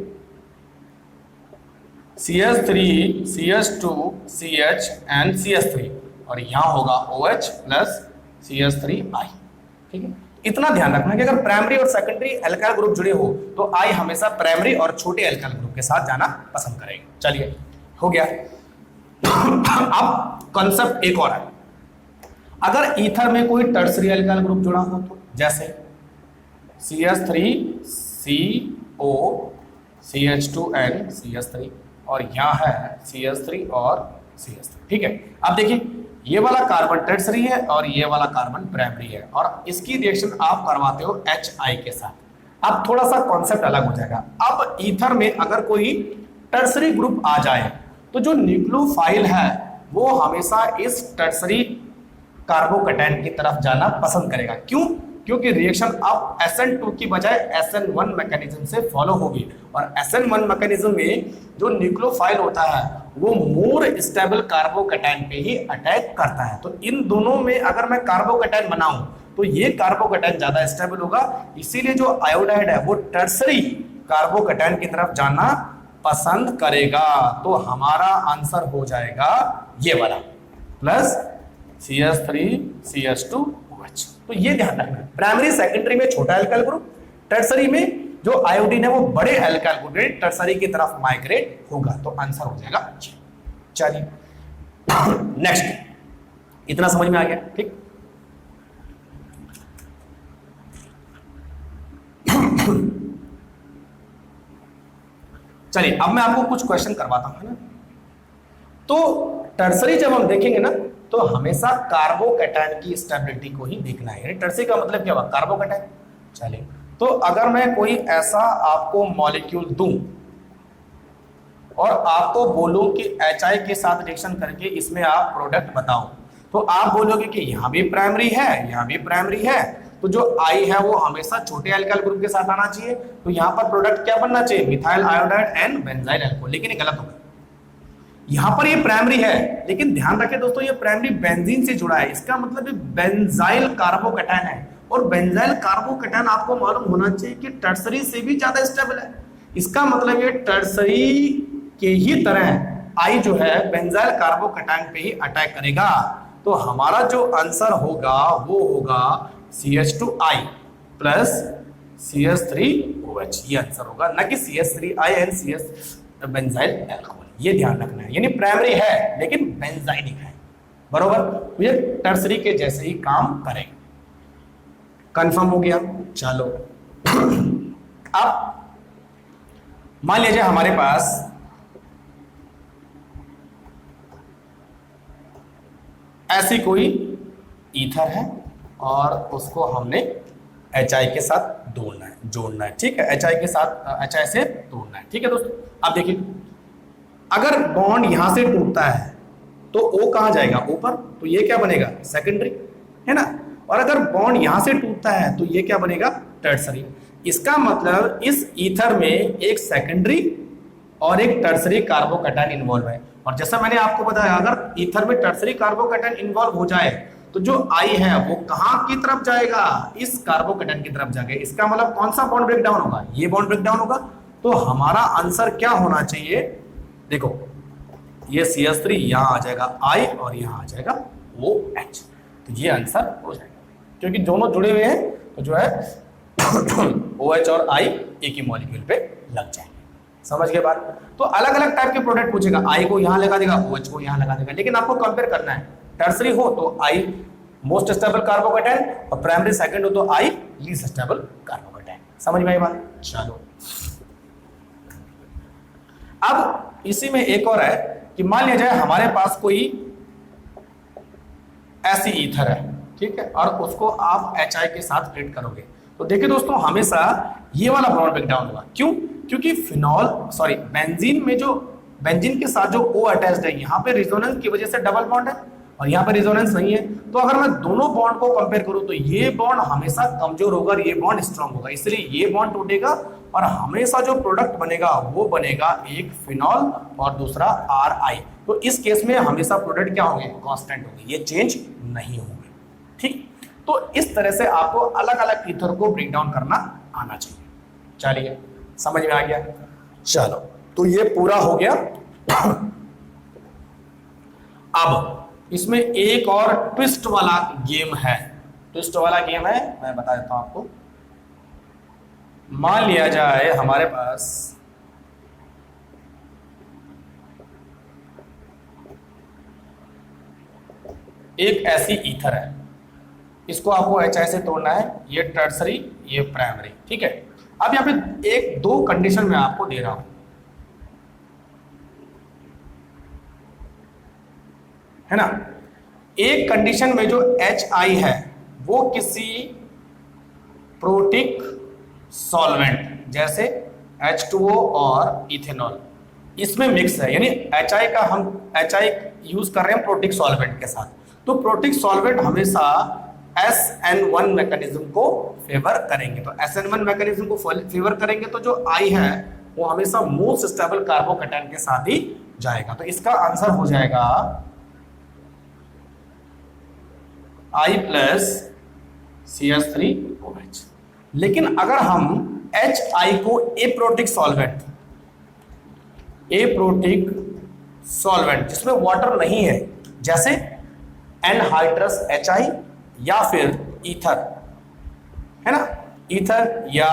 CH3 CH2 CH and CH3, और यहां होगा OH प्लस CH3I, ठीक है। इतना ध्यान रखना कि अगर प्राइमरी और सेकेंडरी एल्काइल ग्रुप जुड़े हो तो I हमेशा प्राइमरी और छोटे एल्काइल ग्रुप के साथ जाना पसंद करेगा। चलिए हो गया। अब कॉन्सेप्ट एक और है, अगर ईथर में कोई टर्सरी एल्काइल ग्रुप जुड़ा हो तो, जैसे CH3CO CH2N CH3, और यहाँ है CH3 और CH3, ठीक है। अब देखिए ये वाला कार्बन टर्सरी है और ये वाला कार्बन प्राइमरी है, और इसकी रिएक्शन आप करवाते हो HI के साथ। अब थोड़ा सा कॉन्सेप्ट अलग हो जाएगा। अब ईथर में अगर कोई टर्सरी ग्रुप आ जाए तो जो न्यूक्लियोफाइल है वो हमेशा इस टर्सरी कार्बोकैटायन की तरफ जाना पसंद करेगा। क्यों? क्योंकि रिएक्शन अब SN2 की बजाय SN1 मैकेनिज्म से फॉलो होगी, और SN1 मैकेनिज्म में जो न्यूक्लियोफाइल होता है वो मोर स्टेबल कार्बोकैटायन पे ही अटैक करता है। तो इन दोनों में अगर मैं कार्बोकैटायन बनाऊं तो ये कार्बोकैटायन ज्यादा स्टेबल होगा, इसीलिए जो आयोडाइड है वो टर्सरी कार्बोकैटायन की तरफ जाना पसंद करेगा। तो हमारा आंसर हो जाएगा ये वाला प्लस CH3CH2OH। तो ये ध्यान रखना, प्राइमरी सेकेंडरी में छोटा एल्काइल ग्रुप, टर्सरी में जो आयोडीन है वो बड़े एल्काइल ग्रुप टर्सरी की तरफ माइग्रेट होगा। तो आंसर हो जाएगा। चलिए नेक्स्ट, इतना समझ में आ गया? ठीक, चलिए अब मैं आपको कुछ क्वेश्चन करवाता हूं, है ना। तो टर्सरी जब हम देखेंगे ना तो हमेशा कार्बोकैटायन की स्टेबिलिटी को ही देखना है। टर्सरी का मतलब क्या हुआ? कार्बोकैटायन। चलिए, तो अगर मैं कोई ऐसा आपको मॉलिक्यूल दूं और आपको बोलूं कि HI के साथ रिएक्शन करके इसमें आप प्रोडक्ट बताओ, तो आप बोलोगे कि यहां भी प्राइमरी है, यहां भी प्राइमरी है, तो जो I है वो हमेशा छोटे एल्काइल ग्रुप के साथ आना चाहिए। तो यहां पर प्रोडक्ट क्या बनना चाहिए? Methyl iodide and benzyl alcohol. लेकिन ये गलत होगा, यहां पर ये प्राइमरी है, लेकिन ध्यान रखें दोस्तों ये प्राइमरी बेंजीन से जुड़ा है, इसका मतलब ये बेंजाइल कार्बोकैटायन है। और बेंजाइल कार्बोकैटायन आपको मालूम होना चाहिए कि टर्सरी से भी ज्यादा स्टेबल है। इसका मतलब ये टर्सरी के ही तरह I जो है बेंजाइल कार्बोकैटायन पे ही अटैक करेगा। तो हमारा जो आंसर होगा वो होगा CH2I प्लस CH3OH। ये आंसर होगा, ना कि CH3I and CH benzyl alcohol. ये ध्यान रखना है, यानी प्राइमरी है लेकिन बेंजाइनिक है, बरोबर। तो ये टर्सरी के जैसे ही काम करेगा। कंफर्म हो गया? चलो अब मान लीजिए हमारे पास ऐसी कोई ईथर है और उसको हमने HI के साथ जोड़ना है, ठीक है। HI के साथ HI से तोड़ना है, ठीक है दोस्तों। अब देखिए, अगर बॉन्ड यहां से टूटता है तो O कहां जाएगा? ऊपर। तो ये क्या बनेगा? सेकेंडरी, है ना। और अगर बॉन्ड यहां से टूटता है तो ये क्या बनेगा? टर्सरी। इसका मतलब इस ईथर में एक सेकेंडरी और एक टर्सरी कार्बोकैटायन इन्वॉल्व है। और जैसा मैंने आपको बताया, अगर ईथर में टर्सरी कार्बोकैटायन इन्वॉल्व हो जाए तो जो I है वो कहां की तरफ जाएगा? इस कार्बोकैटायन की तरफ जाएगा। इसका मतलब कौन सा बॉन्ड ब्रेक डाउन होगा? ये बॉन्ड ब्रेक डाउन होगा। तो हमारा आंसर क्या होना चाहिए? देखो, ये CH3 यहां आ जाएगा I और यहां आ जाएगा OH। तो ये आंसर हो जाएगा, क्योंकि दोनों जुड़े हुए हैं तो जो है OH और I एक ही मॉलिक्यूल पे लग जाएंगे। समझ गए बात? तो अलग अलग टाइप के प्रोडक्ट पूछेगा, I को यहां लगा देगा, OH को यहां लगा देगा, लेकिन आपको कंपेयर करना है। टर्सरी हो तो I मोस्ट स्टेबल कार्बोकैटायन और प्राइमरी सेकंड हो तो I लीस्ट स्टेबल कार्बोकैटायन। समझ में आई बात? चलो अब इसी में एक और है कि मान लिया जाए हमारे पास कोई ऐसी ईथर है, ठीक है, और उसको आप HI के साथ ट्रीट करोगे तो देखिए दोस्तों, हमेशा ये वाला बॉन्ड ब्रेक डाउन होगा। क्यों? क्योंकि बेंजीन में जो बेंजीन के साथ जो O अटैच्ड है, यहाँ पे रिजोनेंस की वजह से डबल बॉन्ड है और यहाँ पे रिजोनेंस नहीं है। तो अगर मैं दोनों बॉन्ड को कंपेयर करूं तो ये बॉन्ड हमेशा कमजोर होगा और ये बॉन्ड स्ट्रांग होगा, इसलिए ये बॉन्ड टूटेगा और हमेशा जो प्रोडक्ट बनेगा वो बनेगा एक फिनॉल और दूसरा RI। तो इस केस में हमेशा प्रोडक्ट क्या होंगे? कांस्टेंट होंगे, ये चेंज नहीं होंगे, ठीक। तो इस तरह से आपको अलग अलग ईथर को ब्रेक डाउन करना आना चाहिए। चलिए, समझ में आ गया? चलो, तो ये पूरा हो गया। अब इसमें एक और ट्विस्ट वाला गेम है। ट्विस्ट वाला गेम है, मैं बता देता हूं आपको। मान लिया जाए हमारे पास एक ऐसी ईथर है, इसको आपको HI से तोड़ना है, ये टर्सरी, ये प्राइमरी, ठीक है। अब यहां पे एक दो कंडीशन मैं आपको दे रहा हूं, है ना। एक कंडीशन में जो HI है वो किसी प्रोटिक सॉल्वेंट जैसे H2O और इथेनॉल इसमें मिक्स है, यानी HI का हम HI यूज कर रहे हैं प्रोटिक सॉल्वेंट के साथ। तो प्रोटिक सॉल्वेंट हमेशा SN1 मैकेनिज्म को फेवर करेंगे। तो SN1 मैकेनिज्म को फेवर करेंगे तो जो I है वो हमेशा मोस्ट स्टेबल कार्बोकैटायन के साथ ही जाएगा। तो इसका आंसर हो जाएगा I प्लस CH3OH। लेकिन अगर हम HI को एप्रोटिक सॉल्वेंट जिसमें वाटर नहीं है, जैसे एनहाइड्रस HI या फिर ईथर, है ना, ईथर या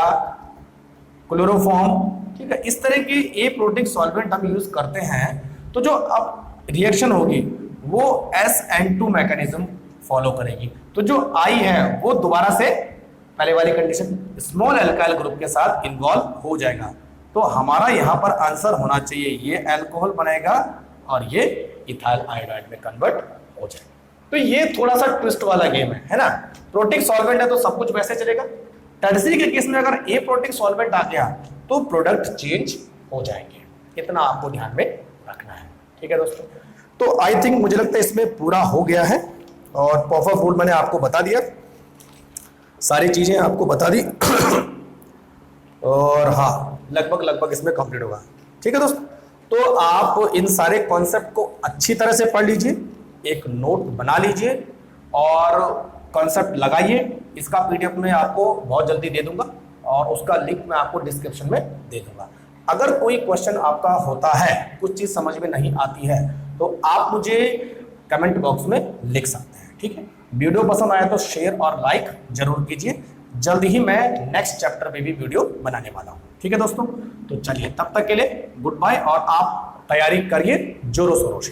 क्लोरोफॉर्म, ठीक है, इस तरह के एप्रोटिक सॉल्वेंट हम यूज करते हैं, तो जो अब रिएक्शन होगी वो SN2 मैकेनिज्म फॉलो करेगी। तो जो I है वो दोबारा से पहले वाली कंडीशन स्मॉल एल्काइल ग्रुप के साथ इन्वॉल्व हो जाएगा। तो हमारा यहां पर आंसर होना चाहिए ये अल्कोहल बनेगा और ये इथाइल आयोडाइड में कन्वर्ट हो जाएगा। तो ये थोड़ा सा ट्विस्ट वाला गेम है ना। प्रोटिक सॉल्वेंट है तो सब कुछ वैसे चलेगा, टर्सरी के केस में अगर एप्रोटिक सॉल्वेंट आ गया तो प्रोडक्ट चेंज हो जाएंगे। इतना आपको ध्यान में रखना है, ठीक है दोस्तों। तो आई थिंक मुझे लगता है इसमें पूरा हो गया है और पॉपअप रूल मैंने आपको बता दिया, सारी चीजें आपको बता दी और हाँ लगभग इसमें कंप्लीट होगा, ठीक है दोस्तों। तो आप इन सारे कॉन्सेप्ट को अच्छी तरह से पढ़ लीजिए, एक नोट बना लीजिए और कॉन्सेप्ट लगाइए। इसका पीडीएफ में आपको बहुत जल्दी दे दूंगा और उसका लिंक मैं आपको डिस्क्रिप्शन में दे दूंगा। अगर कोई क्वेश्चन आपका होता है, कुछ चीज समझ में नहीं आती है, तो आप मुझे कमेंट बॉक्स में लिख सकते हैं, ठीक है। वीडियो पसंद आया तो शेयर और लाइक जरूर कीजिए। जल्द ही मैं नेक्स्ट चैप्टर में भी वीडियो बनाने वाला हूं, ठीक है दोस्तों। तो चलिए तब तक के लिए गुड बाय और आप तैयारी करिए जोरों शोरों से।